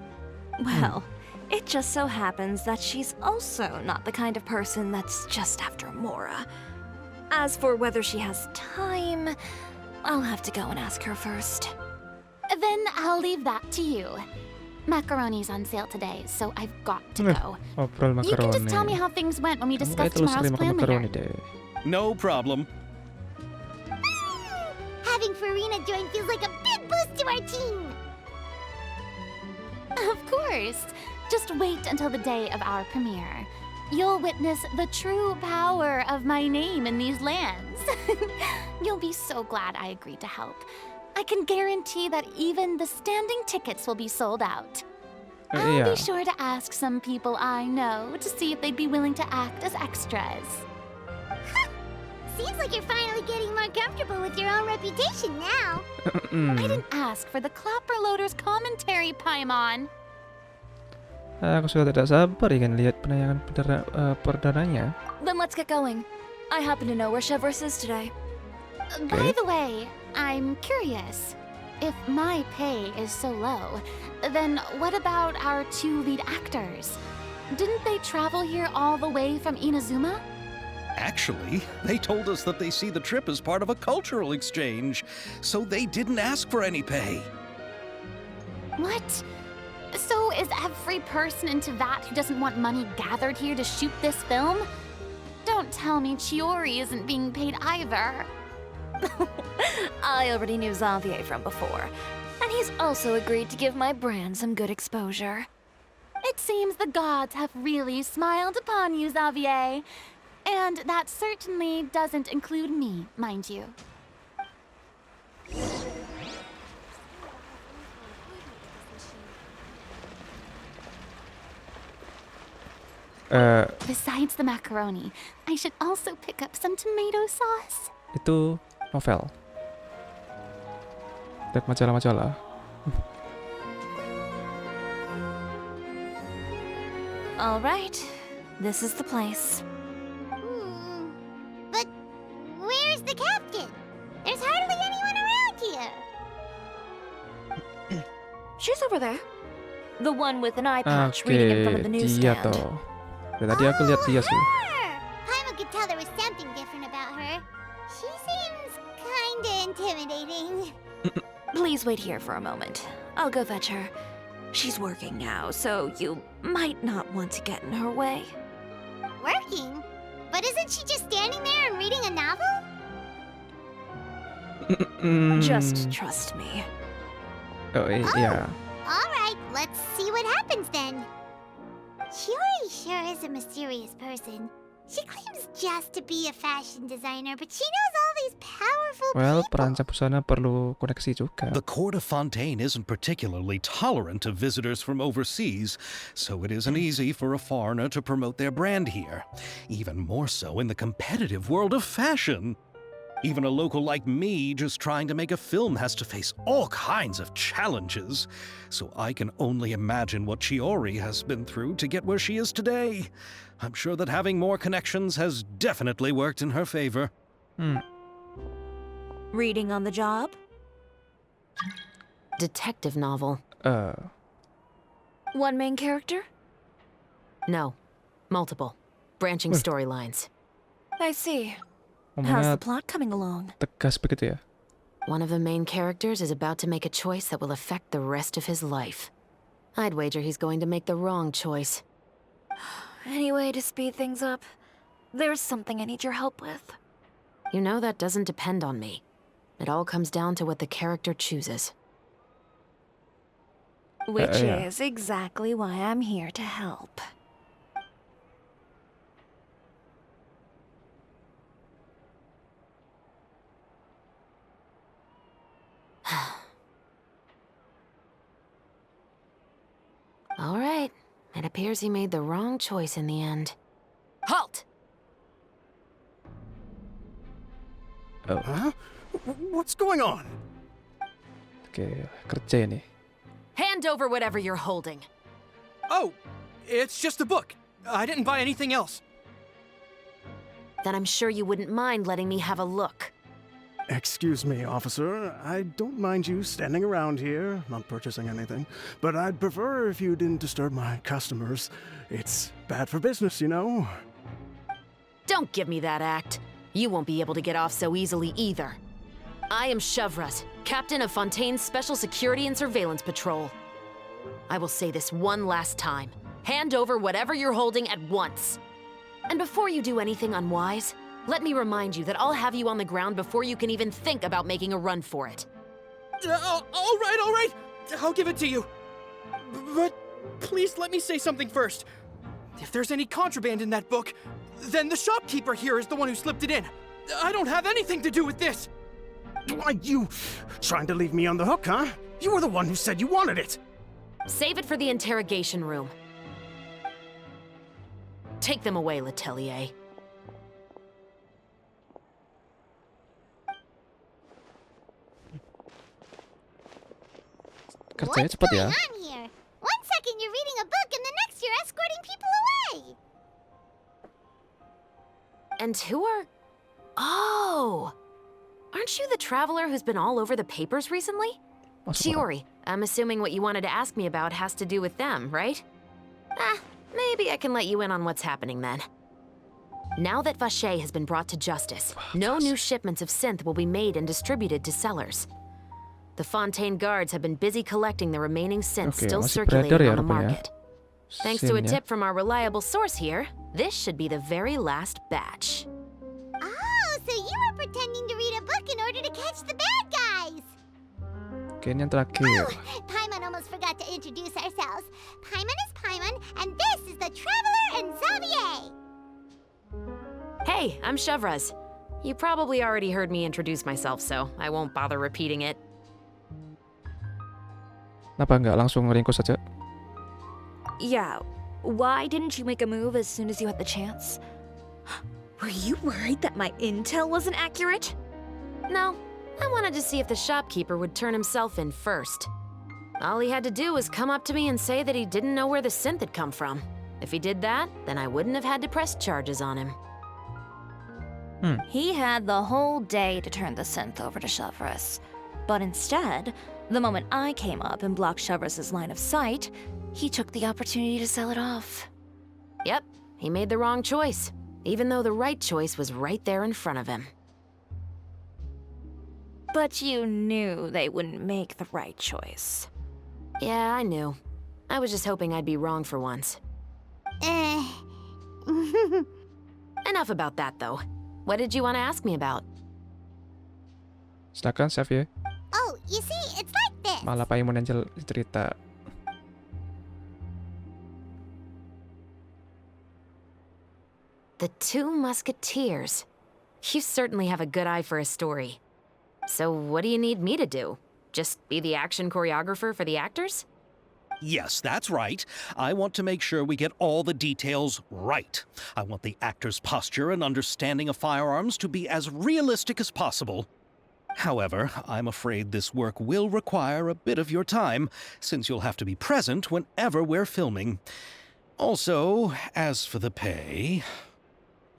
Well, it just so happens that she's also not the kind of person that's just after Mora. As for whether she has time, I'll have to go and ask her first. Then I'll leave that to you. Macaroni's on sale today, so I've got to go. Ngobrol You can makaroni. just tell me how things went when we Kamu discuss kayak terus tomorrow's sering plan makan makaroni later. deh. No problem. Having Farina join feels like a big boost to our team. Of course. Just wait until the day of our premiere. You'll witness the true power of my name in these lands. You'll be so glad I agreed to help. I can guarantee that even the standing tickets will be sold out. I'll Iya. be sure to ask some people I know to see if they'd be willing to act as extras. Seems like you're finally getting more comfortable with your own reputation now. I didn't ask for the Clapper Loader's commentary, Paimon. Aku sudah tidak sabar ingin lihat penayangan perdananya. Then let's get going. I happen to know where Chevreuse is today. By the way, I'm curious. If my pay is so low, then what about our 2 lead actors? Didn't they travel here all the way from Inazuma? Actually, they told us that they see the trip as part of a cultural exchange, so they didn't ask for any pay. What? So is every person into that who doesn't want money gathered here to shoot this film? Don't tell me Chiori isn't being paid either. I already knew Xavier from before, and he's also agreed to give my brand some good exposure. It seems the gods have really smiled upon you, Xavier. And that certainly doesn't include me, mind you. Besides the macaroni, I should also pick up some tomato sauce. Itu novel. Lihat majalah-majalah. All right, this is the place. But where's the captain? There's hardly anyone around here. She's over there. The one with an eye patch reading in front of the dia newsstand. toh. Ya, tadi aku lihat dia sih. Paimon could tell there was something different about her. She seems kinda intimidating. Please wait here for a moment. I'll go fetch her. She's working now, so you might not want to get in her way. Working? But isn't she just standing there and reading a novel? Just trust me. Oh, iya. Alright, let's see what happens then. Chiori sure is a mysterious person. She claims just to be a fashion designer, but she knows all these powerful Well, people. perancang busana perlu koneksi juga. The court of Fontaine isn't particularly tolerant of visitors from overseas, so it isn't easy for a foreigner to promote their brand here. Even more so in the competitive world of fashion. Even a local like me just trying to make a film has to face all kinds of challenges. So I can only imagine what Chiori has been through to get where she is today. I'm sure that having more connections has definitely worked in her favor. Reading on the job? Detective novel. One main character? No. Multiple. Branching storylines. I see. How's Ngomongnya the plot coming along? tegas begitu ya. One of the main characters is about to make a choice that will affect the rest of his life. I'd wager he's going to make the wrong choice. Any way to speed things up? There's something I need your help with. You know that doesn't depend on me. It all comes down to what the character chooses. Which yeah. is exactly why I'm here to help. All right. It appears he made the wrong choice in the end. Halt! Oh, Huh? What's going on? oke, kerja ini. Hand over whatever you're holding. Oh, it's just a book. I didn't buy anything else. Then I'm sure you wouldn't mind letting me have a look. Excuse me, officer. I don't mind you standing around here, not purchasing anything, but I'd prefer if you didn't disturb my customers. It's bad for business, you know? Don't give me that act. You won't be able to get off so easily either. I am Chevreuse, captain of Fontaine's Special Security and Surveillance Patrol. I will say this one last time. Hand over whatever you're holding at once. And before you do anything unwise, let me remind you that I'll have you on the ground before you can even think about making a run for it. All right. I'll give it to you. But please let me say something first. If there's any contraband in that book, then the shopkeeper here is the one who slipped it in. I don't have anything to do with this. Why, you trying to leave me on the hook, huh? You were the one who said you wanted it. Save it for the interrogation room. Take them away, Letelier. Kerjanya What's cepet ya. going on here? One second you're reading a book and the next you're escorting people away. And who are... Oh! Aren't you the traveler who's been all over the papers recently? Masuk orang. Shiori, I'm assuming what you wanted to ask me about has to do with them, right? Maybe I can let you in on what's happening then. Now that Vache has been brought to justice, no new shipments of synth will be made and distributed to sellers. The Fontaine guards have been busy collecting the remaining synth Oke, still masih circulating beredar ya on the rupanya. market. Thanks to a Scene-nya. tip from our reliable source here, this should be the very last batch. Oh, so you were pretending to read a book in order to catch the bad guys. Oke, ini yang terakhir. Paimon almost forgot to introduce ourselves. Paimon is Paimon, and this is the Traveler and Xavier. Hey, I'm Chevraz. You probably already heard me introduce myself, so I won't bother repeating it. Kenapa nggak langsung ngeringkus saja? Yeah, why didn't you make a move as soon as you had the chance? Were you worried that my intel wasn't accurate? No, I wanted to see if the shopkeeper would turn himself in first. All he had to do was come up to me and say that he didn't know where the synth had come from. If he did that, then I wouldn't have had to press charges on him. He had the whole day to turn the synth over to Chevras. But instead, the moment I came up and blocked Chevras' line of sight, he took the opportunity to sell it off. Yep, he made the wrong choice, even though the right choice was right there in front of him. But you knew they wouldn't make the right choice. Yeah, I knew. I was just hoping I'd be wrong for once. Enough about that, though. What did you want to ask me about? Silakan, Xavier. Oh, you see, it's like this. Malah Paimon yang cerita. The Two Musketeers. You certainly have a good eye for a story. So what do you need me to do? Just be the action choreographer for the actors? Yes, that's right. I want to make sure we get all the details right. I want the actor's posture and understanding of firearms to be as realistic as possible. However, I'm afraid this work will require a bit of your time, since you'll have to be present whenever we're filming. Also, as for the pay...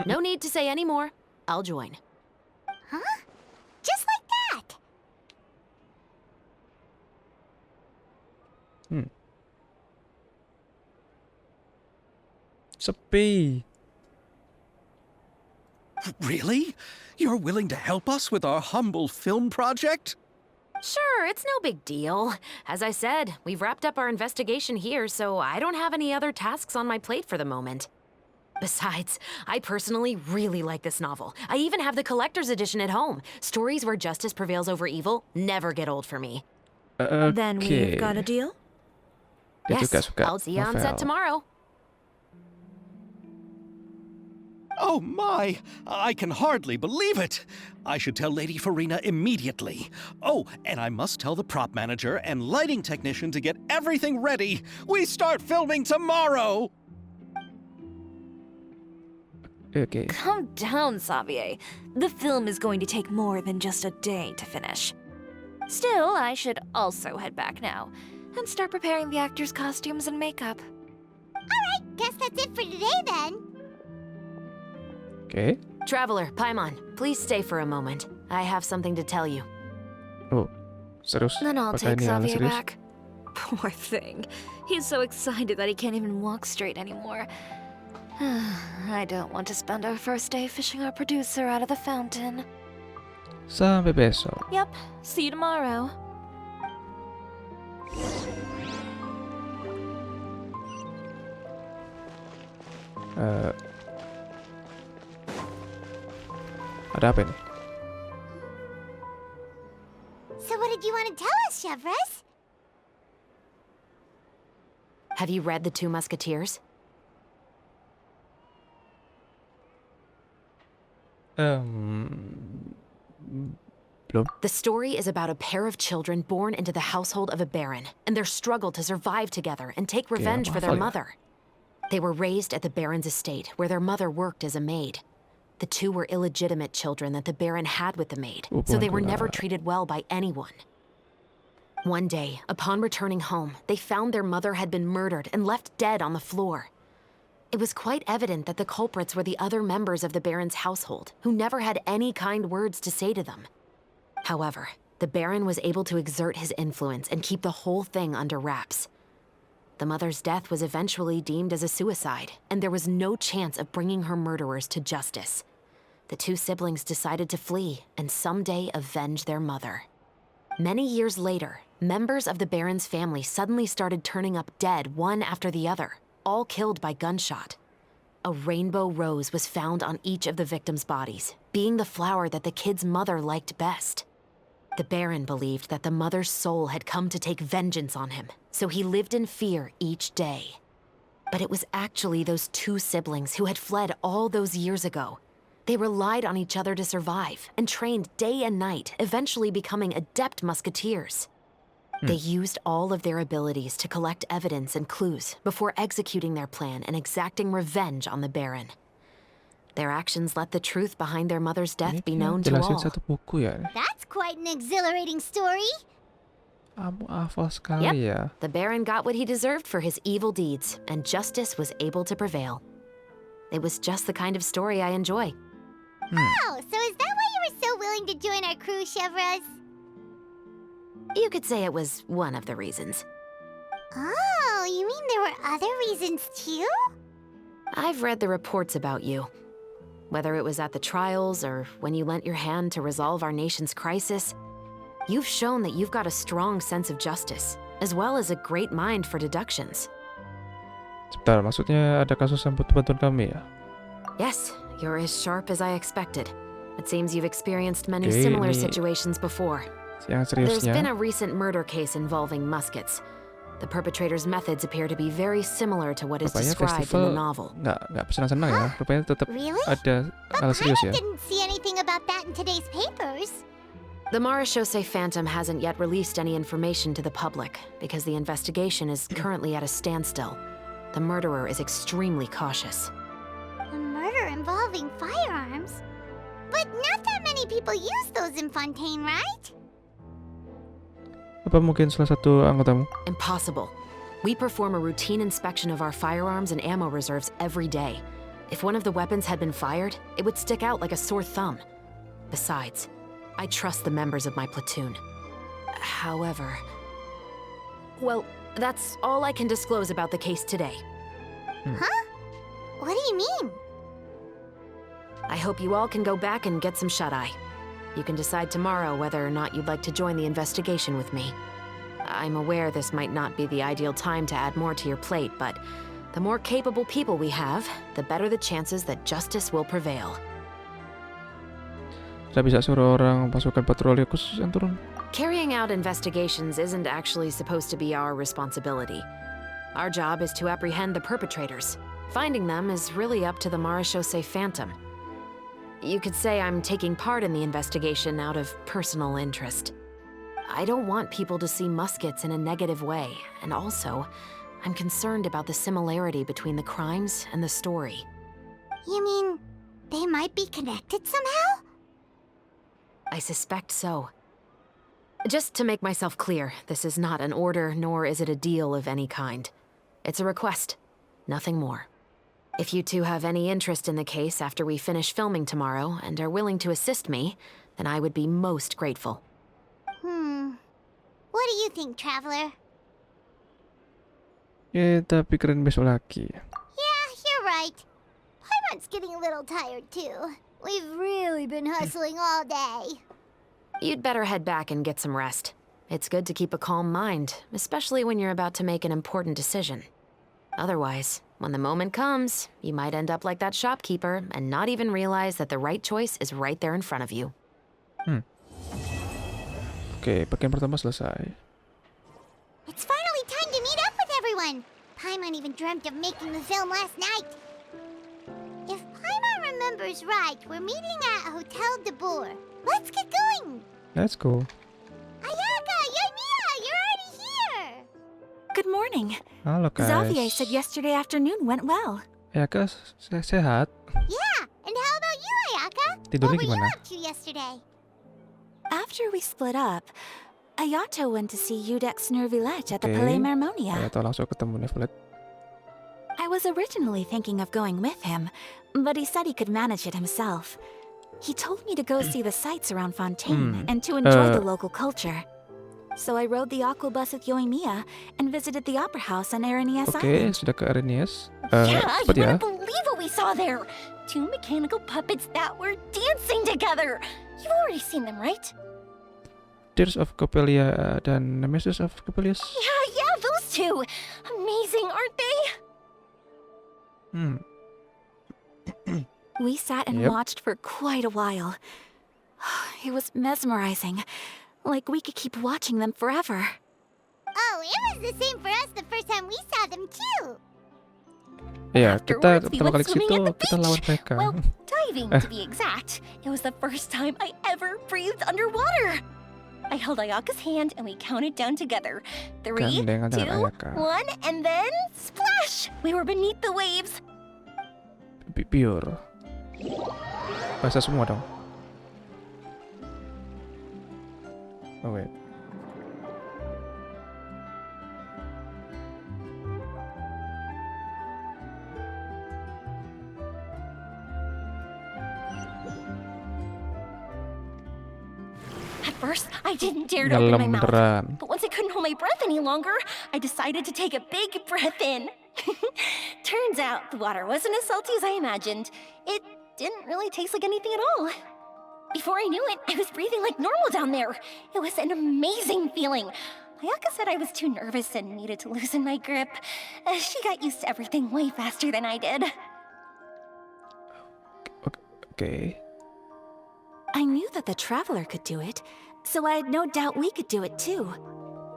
No need to say any more. I'll join. Huh? Just like that. Sepi. Really? You're willing to help us with our humble film project? Sure, it's no big deal. As I said, we've wrapped up our investigation here, so I don't have any other tasks on my plate for the moment. Besides, I personally really like this novel. I even have the collector's edition at home. Stories where justice prevails over evil never get old for me. Then we've got a deal? Dia Yes, juga suka I'll see you on set novel. tomorrow. Oh my! I can hardly believe it! I should tell Lady Farina immediately. Oh, and I must tell the prop manager and lighting technician to get everything ready. We start filming tomorrow! Oke. Calm down, Xavier. The film is going to take more than just a day to finish. Still, I should also head back now and start preparing the actors' costumes and makeup. Alright, guess that's it for today then. Oke. Traveler, Paimon, please stay for a moment. I have something to tell you. Oh, serius? Then I'll Pakai take ini ala Xavier serius? back. Poor thing. He's so excited that he can't even walk straight anymore. I don't want to spend our first day fishing our producer out of the fountain. Sampai besok. Yep, see you tomorrow. Ada apa ini? So what did you want to tell us, Chevras? Have you read The Two Musketeers? Belum. The story is about a pair of children born into the household of a baron and their struggle to survive together and take revenge for their hafal ya. mother. They were raised at the baron's estate where their mother worked as a maid. The two were illegitimate children that the baron had with the maid, so they were never treated well by anyone. One day, upon returning home, they found their mother had been murdered and left dead on the floor. It was quite evident that the culprits were the other members of the baron's household, who never had any kind words to say to them. However, the baron was able to exert his influence and keep the whole thing under wraps. The mother's death was eventually deemed as a suicide, and there was no chance of bringing her murderers to justice. The two siblings decided to flee and someday avenge their mother. Many years later, members of the baron's family suddenly started turning up dead one after the other, all killed by gunshot. A rainbow rose was found on each of the victims' bodies, being the flower that the kid's mother liked best. The baron believed that the mother's soul had come to take vengeance on him, so he lived in fear each day. But it was actually those two siblings who had fled all those years ago. They relied on each other to survive and trained day and night, eventually becoming adept musketeers. They used all of their abilities to collect evidence and clues before executing their plan and exacting revenge on the baron. Their actions let the truth behind their mother's death be known to Jelasin all. satu buku ya. That's quite an exhilarating story. Kamu hafal sekali ya. The baron got what he deserved for his evil deeds, and justice was able to prevail. It was just the kind of story I enjoy. Oh, so is that why you were so willing to join our crew, Chevraz? You could say it was one of the reasons. Oh, you mean there were other reasons too? I've read the reports about you. Whether it was at the trials or when you lent your hand to resolve our nation's crisis, you've shown that you've got a strong sense of justice, as well as a great mind for deductions. Sebentar, maksudnya ada kasus yang butuh bantuan kami ya? Yes, you're as sharp as I expected. It seems you've experienced many Oke, similar ini situations before. Yang There's been seriusnya, a recent murder case involving muskets. The perpetrator's methods appear to be very similar to what is rupanya described in the festival novel. nggak senang-senang ya. Rupanya tetap Really? ada hal But serius ya. Pilot didn't see anything about that in today's papers. The Marechaussee Phantom hasn't yet released any information to the public because the investigation is currently at a standstill. The murderer is extremely cautious. A murder involving firearms? But not that many people use those in Fontaine, right? Apa mungkin salah satu anggotamu? Impossible. We perform a routine inspection of our firearms and ammo reserves every day. If one of the weapons had been fired, it would stick out like a sore thumb. Besides, I trust the members of my platoon. However... Well, that's all I can disclose about the case today. Huh? What do you mean? I hope you all can go back and get some shut-eye. You can decide tomorrow whether or not you'd like to join the investigation with me. I'm aware this might not be the ideal time to add more to your plate, but the more capable people we have, the better the chances that justice will prevail. Kita bisa suruh orang pasukan patroli khusus yang turun. Carrying out investigations isn't actually supposed to be our responsibility. Our job is to apprehend the perpetrators. Finding them is really up to the Marechaussee Phantom. You could say I'm taking part in the investigation out of personal interest. I don't want people to see muskets in a negative way, and also, I'm concerned about the similarity between the crimes and the story. You mean they might be connected somehow? I suspect so. Just to make myself clear, this is not an order, nor is it a deal of any kind. It's a request, nothing more. If you two have any interest in the case after we finish filming tomorrow and are willing to assist me, then I would be most grateful. What do you think, Traveler? Kita pikirin besok lagi. Yeah, you're right. Paimon's getting a little tired too. We've really been hustling all day. You'd better head back and get some rest. It's good to keep a calm mind, especially when you're about to make an important decision. Otherwise, when the moment comes, you might end up like that shopkeeper and not even realize that the right choice is right there in front of you. Oke, bagian pertama selesai. It's finally time to meet up with everyone. Paimon even dreamt of making the film last night. If Paimon remembers right, we're meeting at Hotel de Boer. Let's get going! Let's go. Ayaka, Yoimiya, you're already here! Good morning. Halo guys. Xavier said yesterday afternoon went well. Ayaka sehat? Yeah, and how about you, Ayaka? Tidurnya What were you gimana? up to yesterday? After we split up, Ayato went to see Udex Nervillette at the Okay. Palais Mermonia. Ayato langsung ketemu Nevlet. I was originally thinking of going with him, but he said he could manage it himself. He told me to go see the sights around Fontaine and to enjoy the local culture. So I rode the aqua bus with Yoimiya and visited the opera house on Arenias Oke, Island. sudah ke Arenias. Yeah, Cepat you ya. wouldn't believe what we saw there. 2 mechanical puppets that were dancing together. You've already seen them, right? Tears of Coppelia dan Nemesis of Coppelius. Yeah, those two. Amazing, aren't they? We sat and Yep. watched for quite a while. It was mesmerizing. Like we could keep watching them forever. Oh, it was the same for us the first time we saw them too. Iya, kita Afterwards, we pertama went kali ke swimming situ at the kita lawan beach. mereka. Well, diving to be exact. It was the first time I ever breathed underwater. I held Ayaka's hand and we counted down together. 3, 2, Gandengan dengan Ayaka. 1, and then splash! We were beneath the waves. Pure. Bahasa semua dong. Oh wait. At first, I didn't dare to open my Nyelam mouth. beneran. But once I couldn't hold my breath any longer, I decided to take a big breath in. Turns out the water wasn't as salty as I imagined. It didn't really taste like anything at all. Before I knew it, I was breathing like normal down there. It was an amazing feeling. Ayaka said I was too nervous and needed to loosen my grip. She got used to everything way faster than I did. Oke. I knew that the Traveler could do it, so I had no doubt we could do it too.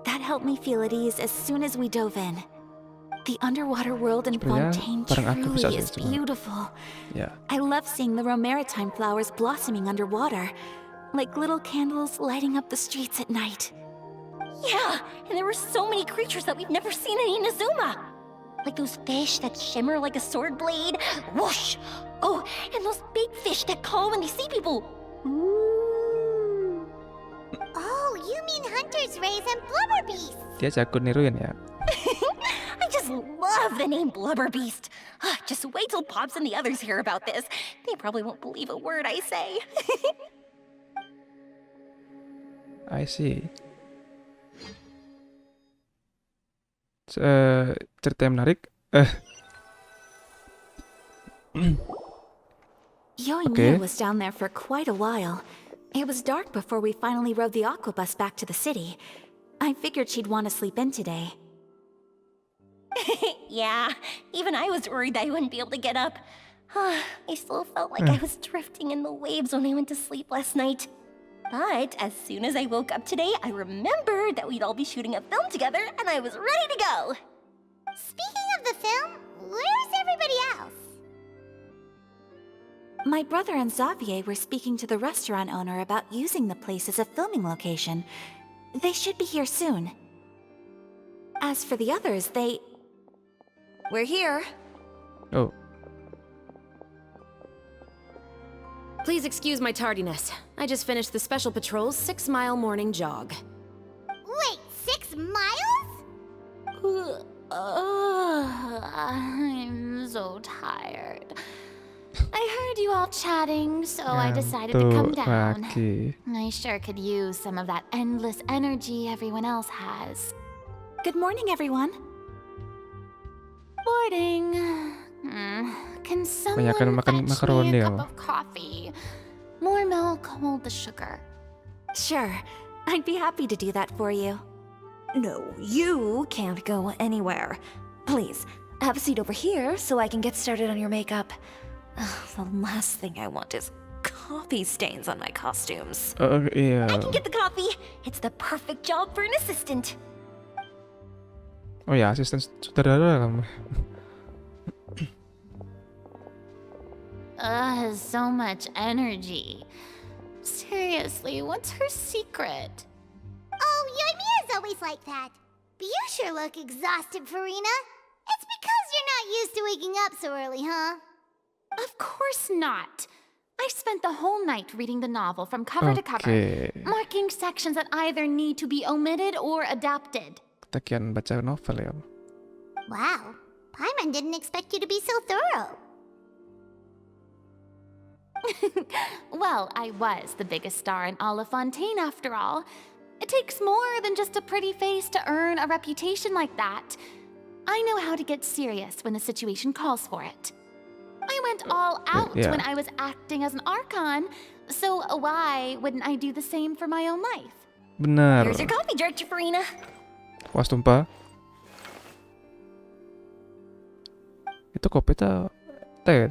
That helped me feel at ease as soon as we dove in. The underwater world in Sebenarnya Fontaine bareng aku bisa truly sih, is cuma- beautiful. Ya. I love seeing the romaritime flowers blossoming underwater, like little candles lighting up the streets at night. Yeah, and there were so many creatures that we've never seen in Inazuma. Like those fish that shimmer like a sword blade. Whoosh! Oh, and those big fish that call when they see people. Oh, you mean Hunter's Rays and Blubber Beast. Dia jago niruin ya. I just love the name Blubber Beast. Just wait till Pops and the others hear about this. They probably won't believe a word I say. I see. Cerita yang menarik. Yoimiya Okay. was down there for quite a while. It was dark before we finally rode the aqua bus back to the city. I figured she'd want to sleep in today. Yeah, even I was worried that I wouldn't be able to get up. I still felt like I was drifting in the waves when I went to sleep last night. But as soon as I woke up today, I remembered that we'd all be shooting a film together, and I was ready to go. Speaking of the film, where's everybody else? My brother and Xavier were speaking to the restaurant owner about using the place as a filming location. They should be here soon. As for the others, we're here. Oh, Please excuse my tardiness. I just finished the Special Patrol's 6-mile morning jog. Wait, 6 miles? I'm so tired. I heard you all chatting, so I decided to come ngantuk down. lagi. I sure could use some of that endless energy everyone else has. Good morning, everyone. Morning. Can someone Banyakan makan fetch makaroni me a kamu. cup of coffee? More milk, hold the sugar. Sure, I'd be happy to do that for you. No, you can't go anywhere. Please, have a seat over here so I can get started on your makeup. The last thing I want is coffee stains on my costumes. Iya. I can get the coffee. It's the perfect job for an assistant. Oh ya, asisten sutradara kamu. So much energy. Seriously, what's her secret? Oh, you and Mia's always like that. But you sure look exhausted, Farina. It's because you're not used to waking up so early, huh? Of course not. I spent the whole night reading the novel from cover to cover, marking sections that either need to be omitted or adapted. Ketagihan baca novel ya. Wow, Paimon didn't expect you to be so thorough. Well, I was the biggest star in all of Fontaine after all. It takes more than just a pretty face to earn a reputation like that. I know how to get serious when the situation calls for it. I went all out when I was acting as an Archon, so why wouldn't I do the same for my own life? Benar. Here's your coffee, Director Farina. Puas tumpah. Itu kopi atau teh?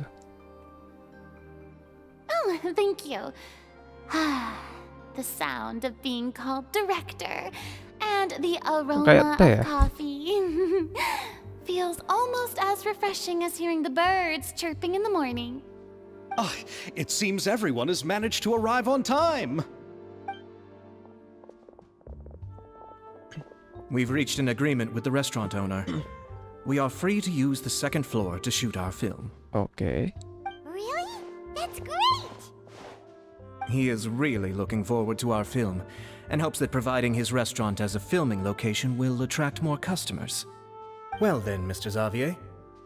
Oh, thank you. The sound of being called director and the aroma of coffee feels almost as refreshing as hearing the birds chirping in the morning. It seems everyone has managed to arrive on time. We've reached an agreement with the restaurant owner. We are free to use the second floor to shoot our film. Okay. Really? That's great! He is really looking forward to our film and hopes that providing his restaurant as a filming location will attract more customers. Well then, Mr. Xavier,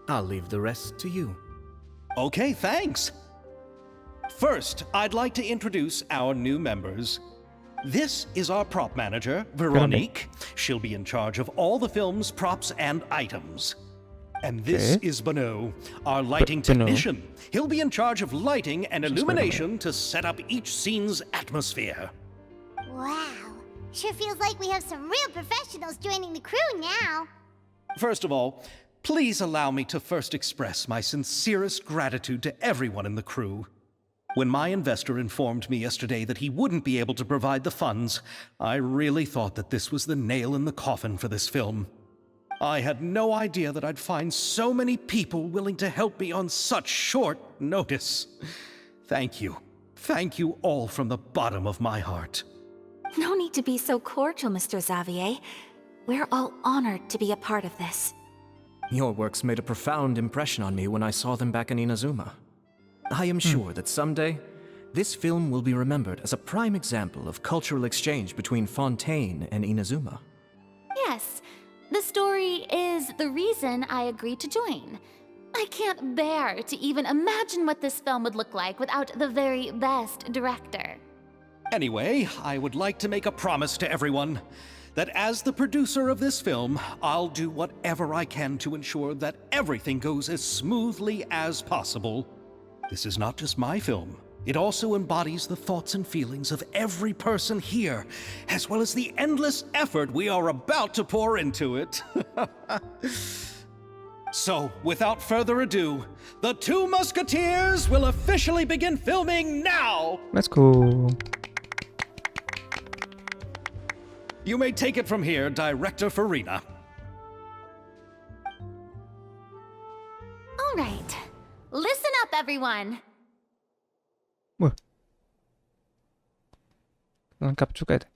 I'll leave the rest to you. Okay, thanks. First, I'd like to introduce our new members. This is our prop manager, Veronique. She'll be in charge of all the film's props and items. And this is Bono, our lighting technician. He'll be in charge of lighting and illumination to set up each scene's atmosphere. Wow, sure feels like we have some real professionals joining the crew now. First of all, please allow me to first express my sincerest gratitude to everyone in the crew. When my investor informed me yesterday that he wouldn't be able to provide the funds, I really thought that this was the nail in the coffin for this film. I had no idea that I'd find so many people willing to help me on such short notice. Thank you. Thank you all from the bottom of my heart. No need to be so cordial, Mr. Xavier. We're all honored to be a part of this. Your works made a profound impression on me when I saw them back in Inazuma. I am sure that someday, this film will be remembered as a prime example of cultural exchange between Fontaine and Inazuma. Yes, the story is the reason I agreed to join. I can't bear to even imagine what this film would look like without the very best director. Anyway, I would like to make a promise to everyone that as the producer of this film, I'll do whatever I can to ensure that everything goes as smoothly as possible. This is not just my film. It also embodies the thoughts and feelings of every person here, as well as the endless effort we are about to pour into it. So, without further ado, the Two Musketeers will officially begin filming now! Let's go. You may take it from here, Director Farina. All right. Listen up, everyone. Wah. Lengkap juga deh.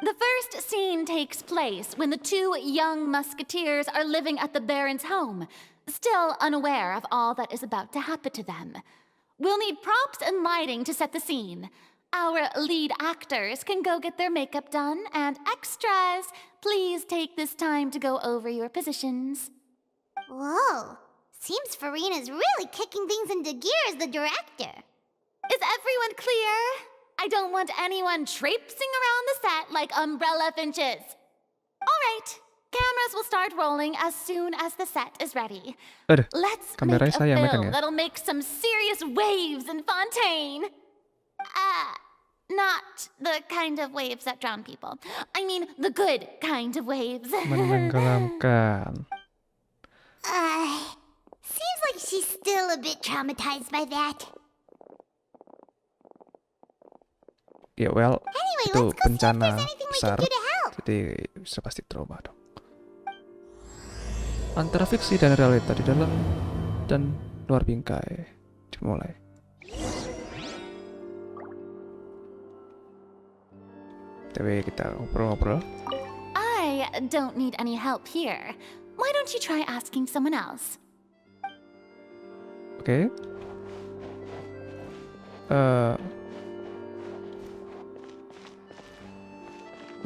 The first scene takes place when the two young musketeers are living at the Baron's home, still unaware of all that is about to happen to them. We'll need props and lighting to set the scene. Our lead actors can go get their makeup done, and extras, please take this time to go over your positions. Whoa, seems Farina's really kicking things into gear as the director. Is everyone clear? I don't want anyone traipsing around the set like umbrella finches. All right, cameras will start rolling as soon as the set is ready. Let's make a film that'll make some serious waves in Fontaine. Not the kind of waves that drown people. I mean the good kind of waves. Menenggelamkan. Seems like she's still a bit traumatized by that. Ya well, Anyway, itu let's go see if bencana there's anything we besar, can do to help. jadi bisa pasti trauma dong. antara fiksi dan realita di dalam dan luar bingkai. Dimulai. Tapi kita ngobrol-ngobrol. I don't need any help here. Why don't you try asking someone else? Oke.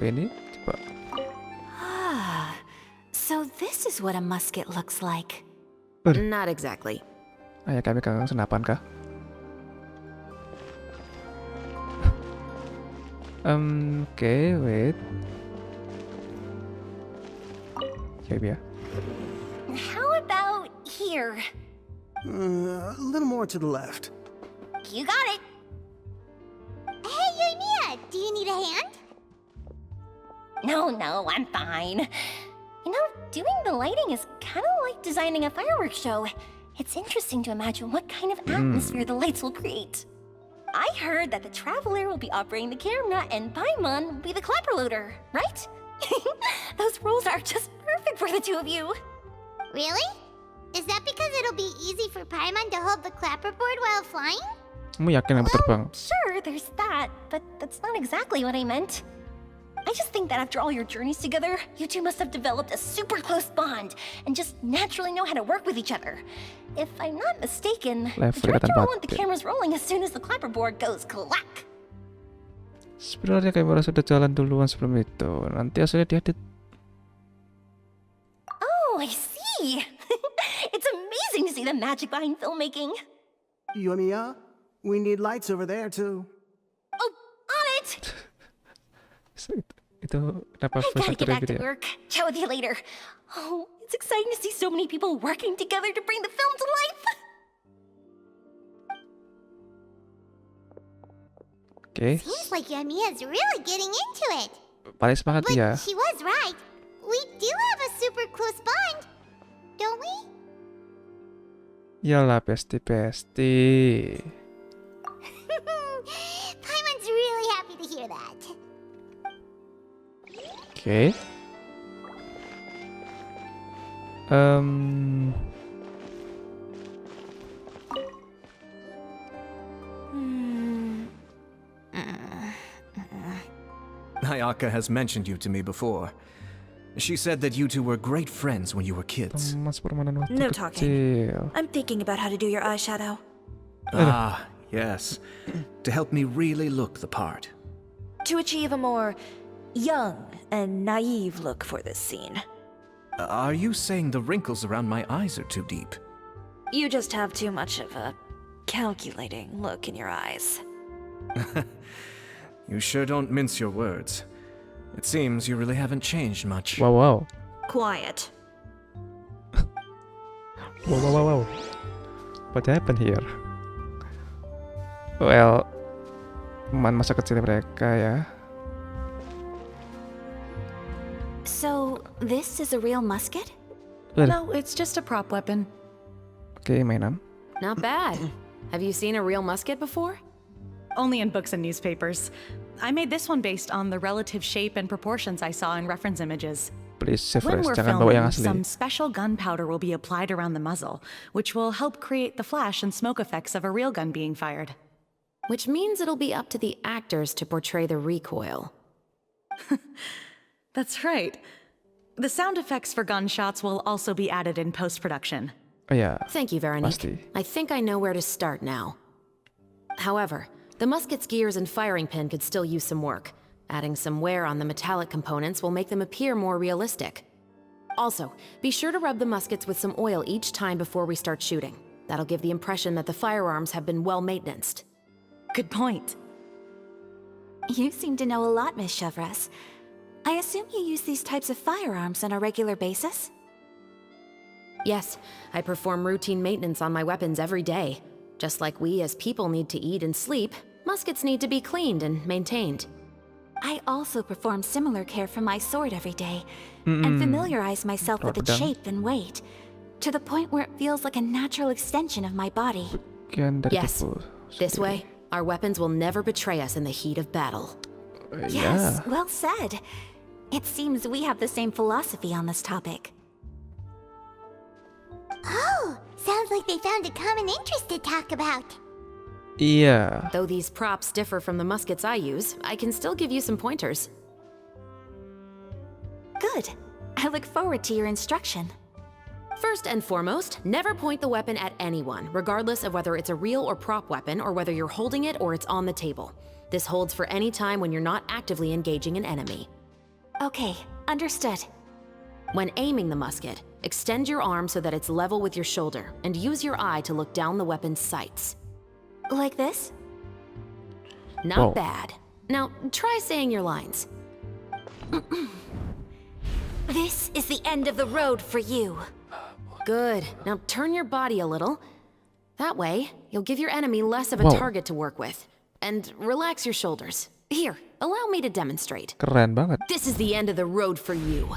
Ini coba. So this is what a musket looks like. Not exactly. Ayah kami kakang senapan kah? Oke, wait. Ya. How about here? A little more to the left. You got it. Hey, Yoimiya, do you need a hand? No, I'm fine. You know, doing the lighting is kind of like designing a fireworks show. It's interesting to imagine what kind of atmosphere the lights will create. I heard that the Traveler will be operating the camera and Paimon will be the clapper loader, right? Those roles are just perfect for the two of you. Really? Is that because it'll be easy for Paimon to hold the clapperboard while flying? Kamu yakin aku terbang? Sure, there's that, but that's not exactly what I meant. I just think that after all your journeys together, you two must have developed a super close bond and just naturally know how to work with each other. If I'm not mistaken, the director will want the cameras rolling as soon as the clapperboard goes clack. Sebenarnya kamera sudah jalan duluan sebelum itu. Nanti hasilnya diedit. Oh, I see. It's amazing to see the magic behind filmmaking. Yoimiya, we need lights over there too. Oh, on it! Itu kenapa I gotta get back to gitu ya? work. Chat with you later. Oh, it's exciting to see so many people working together to bring the film to life. Oke. Seems like Yoimiya's really getting into it. Paling semangat But ya. she was right. We do have a super close bond, don't we? Yalah, pesti. Paimon's really happy to hear that. Oke. AYAKA has mentioned you to me before. She said that you two were great friends when you were kids. Teman permainan waktu No kecil. talking. I'm thinking about how to do your eyeshadow. Ah, yes. To help me really look the part. To achieve a more young and naive look for this scene. Are you saying the wrinkles around my eyes are too deep? You just have too much of a calculating look in your eyes. You sure don't mince your words. It seems you really haven't changed much. Wow. Quiet. Wow. What happened here? Well, teman masa kecil mereka ya. So, this is a real musket? No, it's just a prop weapon. Oke, mainan. Not bad. Have you seen a real musket before? Only in books and newspapers. I made this one based on the relative shape and proportions I saw in reference images. Please, When reference, we're jangan bawa yang filming, asli. some special gunpowder will be applied around the muzzle, which will help create the flash and smoke effects of a real gun being fired. Which means it'll be up to the actors to portray the recoil. That's right. The sound effects for gunshots will also be added in post-production. Oh ya. Thank you, Veronique. Pasti. I think I know where to start now. However, the musket's gears and firing pin could still use some work. Adding some wear on the metallic components will make them appear more realistic. Also, be sure to rub the muskets with some oil each time before we start shooting. That'll give the impression that the firearms have been well-maintained. Good point. You seem to know a lot, Miss Chevres. I assume you use these types of firearms on a regular basis? Yes, I perform routine maintenance on my weapons every day. Just like we as people need to eat and sleep, muskets need to be cleaned and maintained. I also perform similar care for my sword every day, and familiarize myself with its shape and weight, to the point where it feels like a natural extension of my body. Yes, this way, our weapons will never betray us in the heat of battle. Yes, well said. It seems we have the same philosophy on this topic. Oh, sounds like they found a common interest to talk about. Iya. Though these props differ from the muskets I use, I can still give you some pointers. Good. I look forward to your instruction. First and foremost, never point the weapon at anyone, regardless of whether it's a real or prop weapon or whether you're holding it or it's on the table. This holds for any time when you're not actively engaging an enemy. Okay, understood. When aiming the musket, extend your arm so that it's level with your shoulder and use your eye to look down the weapon's sights. Like this? Not Whoa. bad. Now, try saying your lines. This is the end of the road for you. Good. Now turn your body a little. That way, you'll give your enemy less of a Whoa. target to work with. And relax your shoulders. Here, allow me to demonstrate. Keren banget. This is the end of the road for you.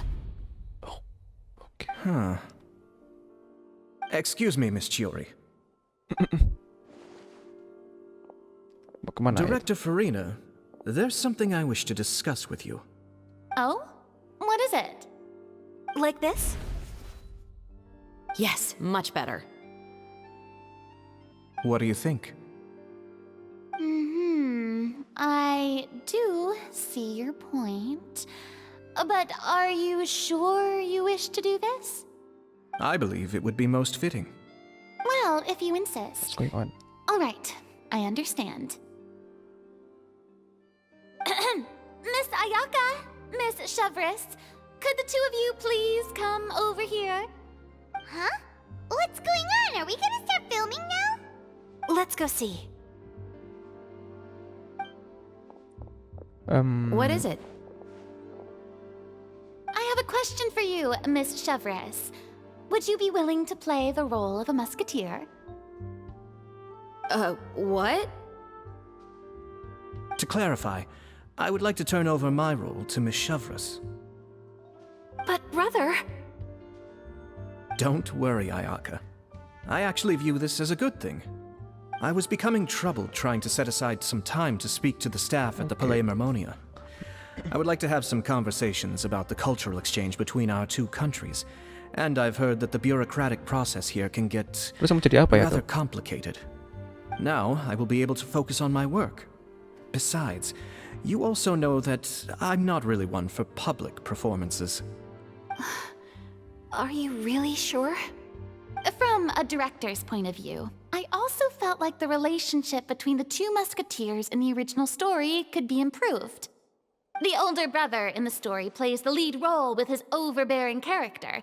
Huh. Excuse me, Miss Chiori. Mau kemana ya? Director Farina, there's something I wish to discuss with you. Oh? What is it? Like this? Yes, much better. What do you think? I do see your point. But are you sure you wish to do this? I believe it would be most fitting. Well, if you What's insist. going on? All right, I understand. Miss Ayaka, Miss Chevris, could the two of you please come over here? Huh? What's going on? Are we gonna start filming now? Let's go see. What is it? I have a question for you, Miss Chevris. Would you be willing to play the role of a musketeer? What? To clarify, I would like to turn over my role to Miss Chevris. But brother... Don't worry, Ayaka. I actually view this as a good thing. I was becoming troubled trying to set aside some time to speak to the staff at the Palais Mermonia. I would like to have some conversations about the cultural exchange between our two countries, and I've heard that the bureaucratic process here can get Terus mau jadi apa ya rather tuh? complicated. Now, I will be able to focus on my work. Besides, you also know that I'm not really one for public performances. Are you really sure? From a director's point of view, I also felt like the relationship between the two musketeers in the original story could be improved. The older brother in the story plays the lead role with his overbearing character,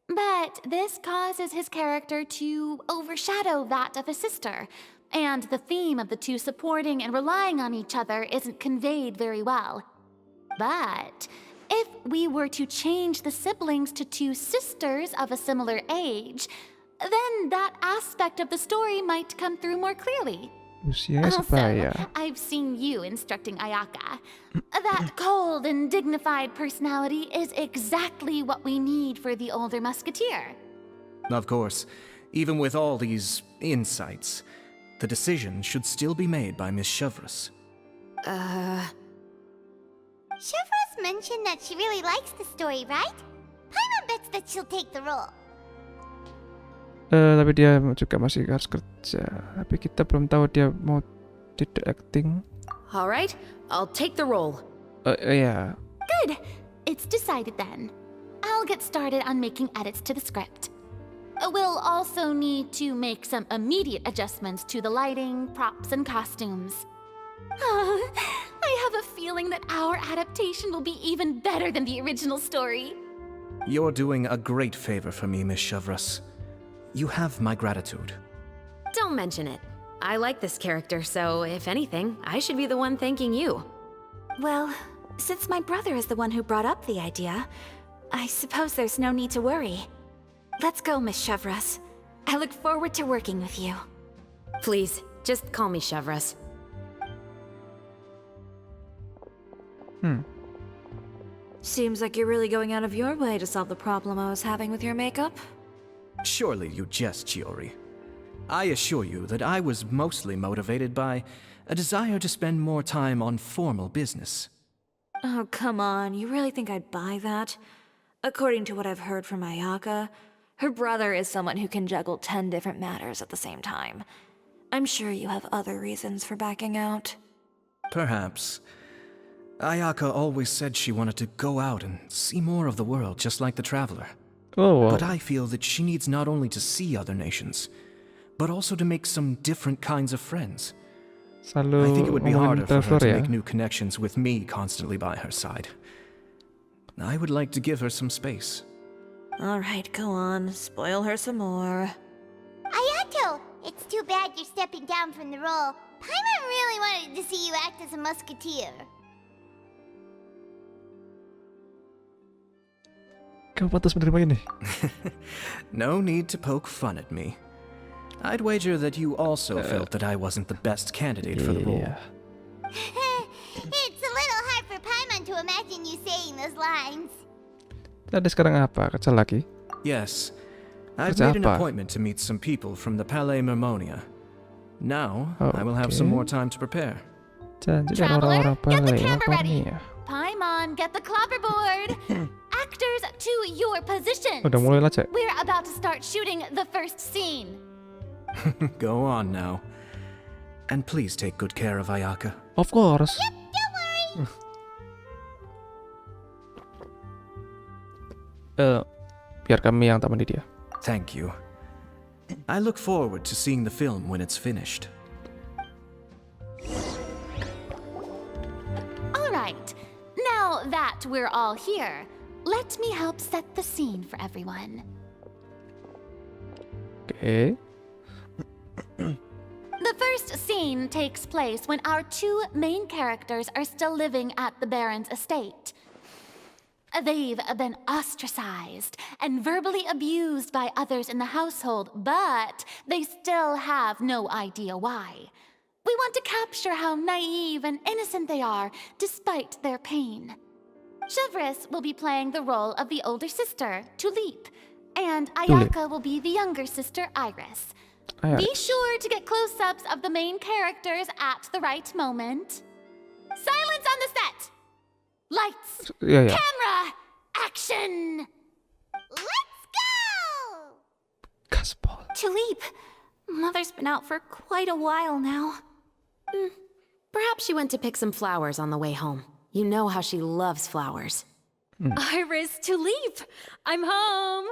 but this causes his character to overshadow that of his sister, and the theme of the two supporting and relying on each other isn't conveyed very well. But if we were to change the siblings to two sisters of a similar age, then that aspect of the story might come through more clearly. Usianya sebaya. I've seen you instructing Ayaka. That cold and dignified personality is exactly what we need for the older musketeer. Of course, even with all these insights, the decision should still be made by Miss Chevris. Chevros mentioned that she really likes the story, right? Paimon bets that she'll take the role. Tapi dia juga masih harus kerja. Tapi kita belum tahu dia mau tidak acting. Alright, I'll take the role. Ya. Good. It's decided then. I'll get started on making edits to the script. We'll also need to make some immediate adjustments to the lighting, props, and costumes. I have a feeling that our adaptation will be even better than the original story. You're doing a great favor for me, Miss Chevris. You have my gratitude. Don't mention it. I like this character, so if anything, I should be the one thanking you. Well, since my brother is the one who brought up the idea, I suppose there's no need to worry. Let's go, Miss Chevris. I look forward to working with you. Please, just call me Chevris. Seems like you're really going out of your way to solve the problem I was having with your makeup. Surely you jest, Chiori. I assure you that I was mostly motivated by a desire to spend more time on formal business. Oh, come on. You really think I'd buy that? According to what I've heard from Ayaka, Her brother is someone who can juggle 10 different matters at the same time. I'm sure you have other reasons for backing out. Perhaps. AYAKA always said she wanted to go out and see more of the world, just like the Traveler. Oh, wow. But I feel that she needs not only to see other nations, but also to make some different kinds of friends. Selalu I think it would be ngomongin harder for her Traveler to ya. make new connections with me constantly by her side. I would like to give her some space. Alright, go on. Spoil her some more. Ayato, it's too bad you're stepping down from the role. Paimon really wanted to see you act as a musketeer. Kamu pantas menerima ini. No need to poke fun at me. I'd wager that you also felt that I wasn't the best candidate for the role. Iya. It's a little hard for Paimon to imagine you saying those lines. Tadi sekarang apa? Kerja lagi? Yes, I've Kerja made an apa? appointment to meet some people from the Palais Mermonia. Now, I will have some Okay. more time to prepare. Janji dan Traveler, orang-orang get the Palais camera ready. Mermonia. Paimon, get the clapperboard. Actors, to your positions. Udah mulai lah, Cek. We're about to start shooting the first scene. Go on now. And please take good care of AYAKA. Of course. Don't worry. Biar kami yang temani dia. Thank you. I look forward to seeing the film when it's finished. All right. Now that we're all here, let me help set the scene for everyone. Oke. The first scene takes place when our two main characters are still living at the Baron's estate. They've been ostracized and verbally abused by others in the household, but they still have no idea why. We want to capture how naive and innocent they are despite their pain. Chevres will be playing the role of the older sister, Tulip, and AYAKA will be the younger sister, Iris. Be sure to get close-ups of the main characters at the right moment. Silence on the set! Lights! Iya, iya. Camera! Action! Let's go! Gaspol. Tulip, Mother's been out for quite a while now. Perhaps she went to pick some flowers on the way home. You know how she loves flowers. Iris, Tulip, I'm home.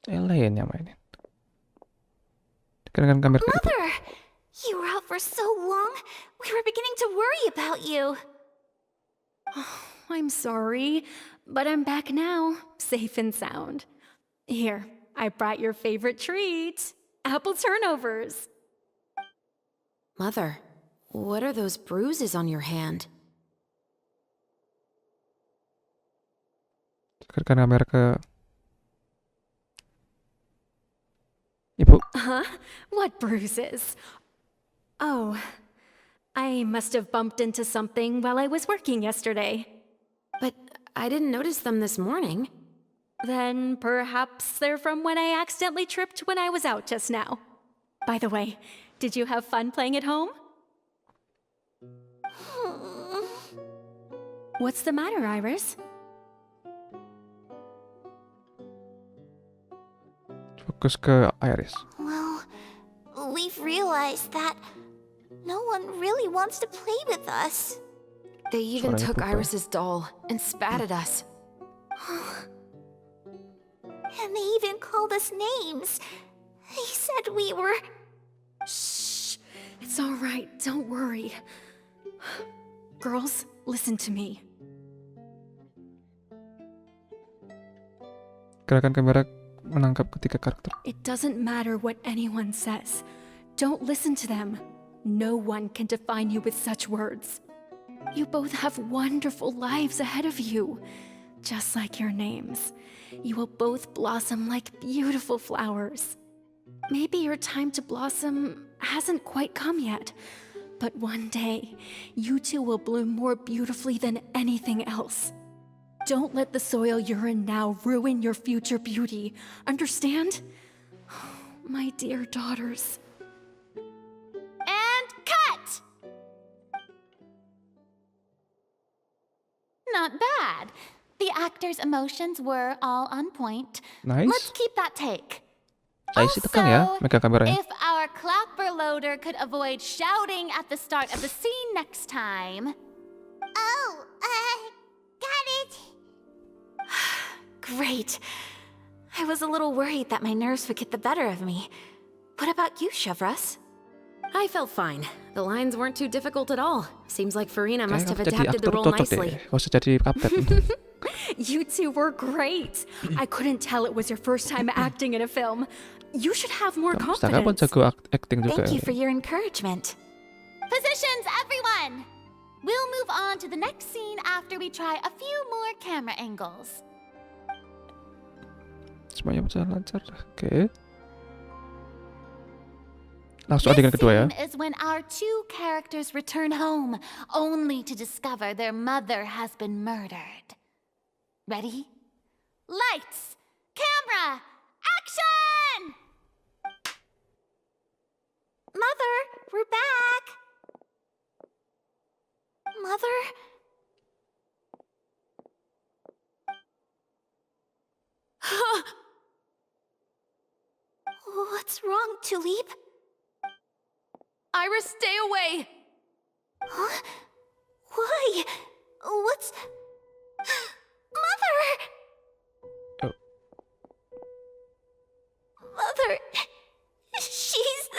Elaine yang mainin. Dikenakan kamera kayak gitu. Mother, you were out for so long, we were beginning to worry about you. I'm sorry, but I'm back now, safe and sound. Here, I brought your favorite treat, apple turnovers. Mother, what are those bruises on your hand? Dikenakan kamera ke Ibu. Huh? What bruises? Oh, I must have bumped into something while I was working yesterday. But I didn't notice them this morning. Then perhaps they're from when I accidentally tripped when I was out just now. By the way, did you have fun playing at home? What's the matter, Iris? Fokus ke Iris. Well, we've realized that no one really wants to play with us. They even Suaranya took berubah. Iris's doll and spat at us. And they even called us names. They said we were... Shh. It's all right. Don't worry. Girls, listen to me. Gerakan kamera menangkap ketiga karakter. It doesn't matter what anyone says. Don't listen to them. No one can define you with such words. You both have wonderful lives ahead of you. Just like your names. You will both blossom like beautiful flowers. Maybe your time to blossom hasn't quite come yet, but one day, you two will bloom more beautifully than anything else. Don't let the soil you're in now ruin your future beauty. Understand? My dear daughters. And cut! Not bad. The actors' emotions were all on point. Nice. Let's keep that take. Saya isi tekan ya, megang kameranya. If our clapper loader could avoid shouting at the start of the scene next time. Oh, got it. Great. I was a little worried that my nerves would get the better of me. What about you, Chevras? I felt fine. The lines weren't too difficult at all. Seems like Farina must have Kayaknya adapted the aktor role cocok nicely. deh. Gak usah jadi kapten. You two were great. I couldn't tell it was your first time acting in a film. You should have more Kamu sejak kapan confidence. jago acting juga? Thank you for your encouragement. Positions, everyone! We'll move on to the next scene after we try a few more camera angles. Semuanya berjalan lancar. Oke. Langsung adegan kedua ya. This scene is when our two characters return home, only to discover their mother has been murdered. Ready? Lights! Camera! Action! Mother, we're back. Mother? What's wrong, Tulip? Iris, stay away! Huh? Why? What's... Mother! Oh. Mother... She's...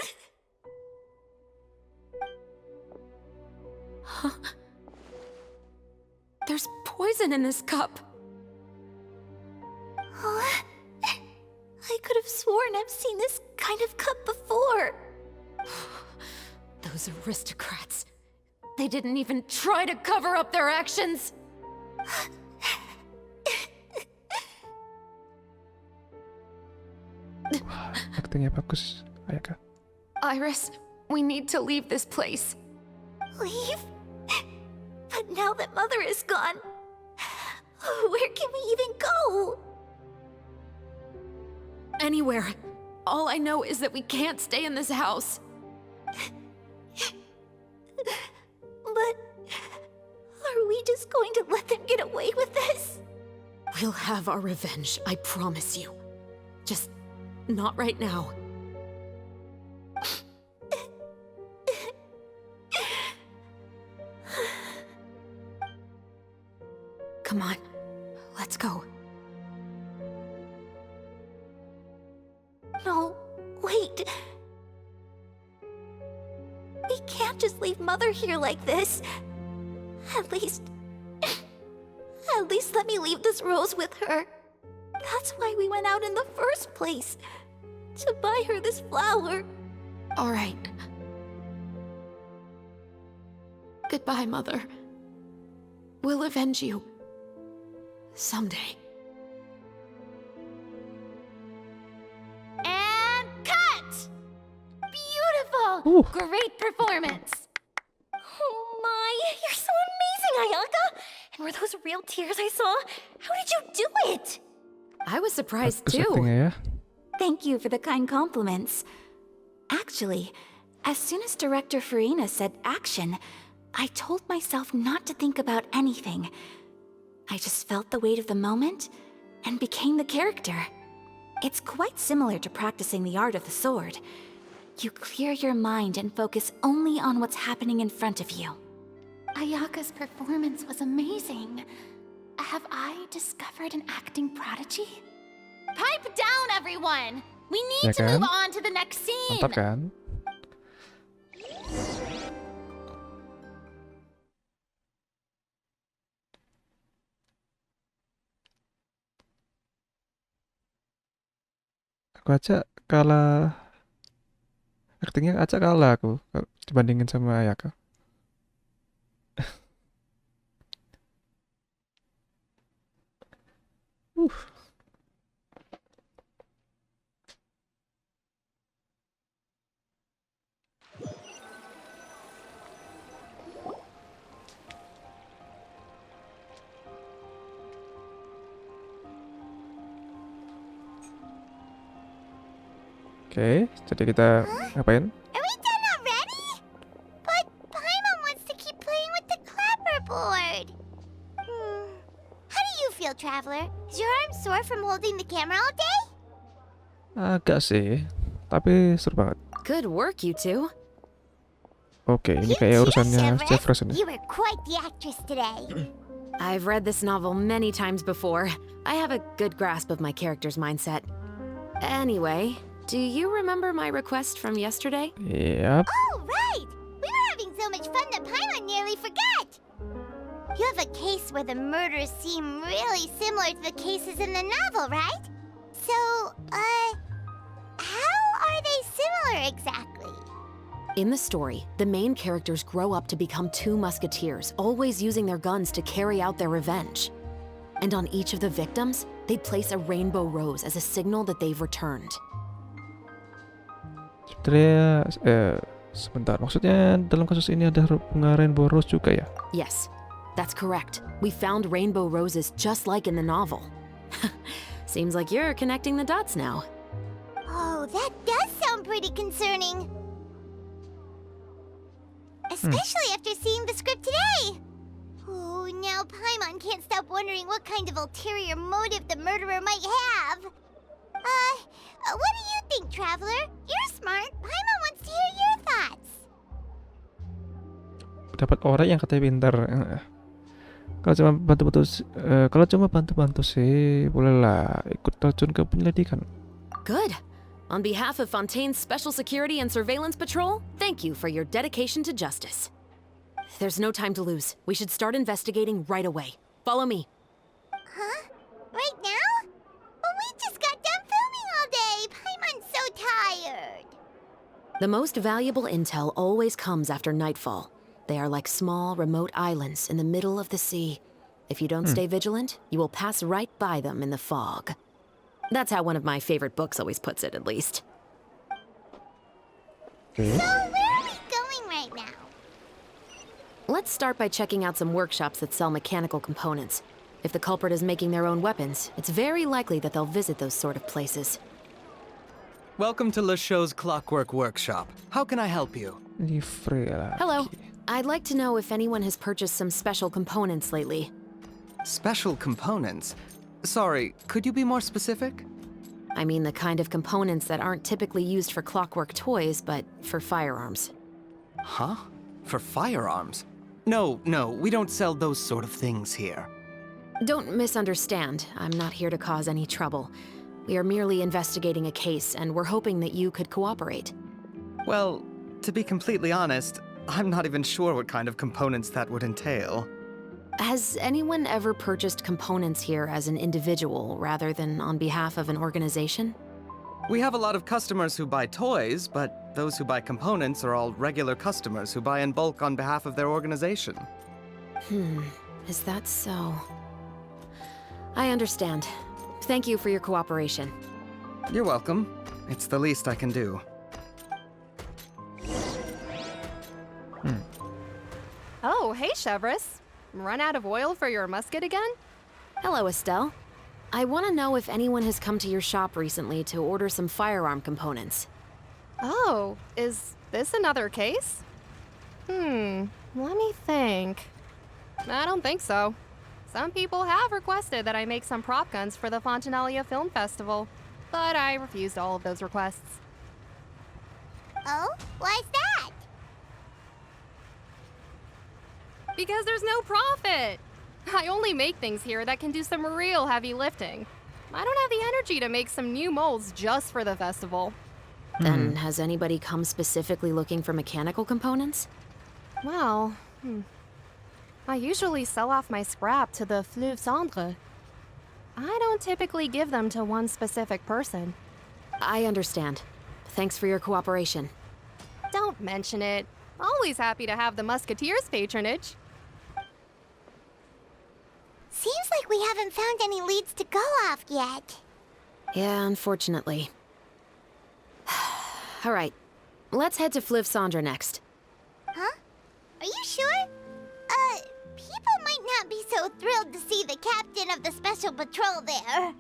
There's poison in this cup. Huh? I could have sworn I've seen this kind of cup before. Those aristocrats. They didn't even try to cover up their actions. Aktingnya bagus, Ayaka. Iris, we need to leave this place. Leave? But now that Mother is gone, where can we even go? Anywhere. All I know is that we can't stay in this house. But are we just going to let them get away with this? We'll have our revenge, I promise you. Just not right now. Come on, let's go. No, wait. We can't just leave Mother here like this. At least let me leave this rose with her. That's why we went out in the first place. To buy her this flower. All right. Goodbye, Mother. We'll avenge you. Someday. And cut! Beautiful! Ooh. Great performance! Oh my, you're so amazing, Ayaka! And were those real tears I saw? How did you do it? I was surprised Bagus too. aktingnya ya. Thank you for the kind compliments. Actually, as soon as Director Farina said action, I told myself not to think about anything. I just felt the weight of the moment and became the character. It's quite similar to practicing the art of the sword. You clear your mind and focus only on what's happening in front of you. Ayaka's performance was amazing. Have I discovered an acting prodigy? Pipe down, everyone! We need Ya to kan? move on to the next scene! Mantap kan? Aku aja kalah. Aktingnya aja kalah aku dibandingin sama Ayaka. Uh. Oke, jadi kita ngapain? Are we done already? But Paimon wants to keep playing with the clapperboard. How do you feel, Traveler? Is your arm sore from holding the camera all day? Agak sih, tapi seru banget. Good work, you two. Oke, ini kayak urusannya Severus. Jefferson ya. You were quite the actress today. I've read this novel many times before. I have a good grasp of my character's mindset. Anyway, do you remember my request from yesterday? Yap. Oh, right! We were having so much fun that Paimon nearly forgot! You have a case where the murders seem really similar to the cases in the novel, right? So, how are they similar exactly? In the story, the main characters grow up to become two musketeers, always using their guns to carry out their revenge. And on each of the victims, they'd place a rainbow rose as a signal that they've returned. Sebenarnya, sebentar. Maksudnya dalam kasus ini ada bunga rainbow rose juga ya? Yes, that's correct. We found rainbow roses just like in the novel. Seems like you're connecting the dots now. Oh, that does sound pretty concerning. Especially after seeing the script today. Oh, now Paimon can't stop wondering what kind of ulterior motive the murderer might have. What do you think, Traveler? You're smart. Paimon wants to hear your thoughts. Dapat orang yang katanya pintar. Kalau cuma bantu-bantu sih, bolehlah ikut terjun ke penyelidikan. Good. On behalf of Fontaine's Special Security and Surveillance Patrol, thank you for your dedication to justice. There's no time to lose. We should start investigating right away. Follow me. Huh? Right now? But we just got done filming all day. Paimon's so tired. The most valuable intel always comes after nightfall. They are like small, remote islands in the middle of the sea. If you don't stay vigilant, you will pass right by them in the fog. That's how one of my favorite books always puts it, at least. So, where are we going right now? Let's start by checking out some workshops that sell mechanical components. If the culprit is making their own weapons, it's very likely that they'll visit those sort of places. Welcome to LeChaux's Clockwork Workshop. How can I help you? Hello. I'd like to know if anyone has purchased some special components lately. Special components? Sorry, could you be more specific? I mean the kind of components that aren't typically used for clockwork toys, but for firearms. Huh? For firearms? No, we don't sell those sort of things here. Don't misunderstand. I'm not here to cause any trouble. We are merely investigating a case, and we're hoping that you could cooperate. Well, to be completely honest, I'm not even sure what kind of components that would entail. Has anyone ever purchased components here as an individual rather than on behalf of an organization? We have a lot of customers who buy toys, but those who buy components are all regular customers who buy in bulk on behalf of their organization. Is that so? I understand. Thank you for your cooperation. You're welcome. It's the least I can do. Oh, hey, Severus. Run out of oil for your musket again? Hello, Estelle. I want to know if anyone has come to your shop recently to order some firearm components. Oh, is this another case? Let me think. I don't think so. Some people have requested that I make some prop guns for the Fontanalia Film Festival, but I refused all of those requests. Oh? Why's that? Because there's no profit! I only make things here that can do some real heavy lifting. I don't have the energy to make some new molds just for the festival. Then has anybody come specifically looking for mechanical components? Well, I usually sell off my scrap to the Fleuve Cendre. I don't typically give them to one specific person. I understand. Thanks for your cooperation. Don't mention it. Always happy to have the Musketeers' patronage. Seems like we haven't found any leads to go off yet. Yeah, unfortunately. All right, let's head to Fleuve Cendre next. Huh? Are you sure? People might not be so thrilled to see the captain of the special patrol there.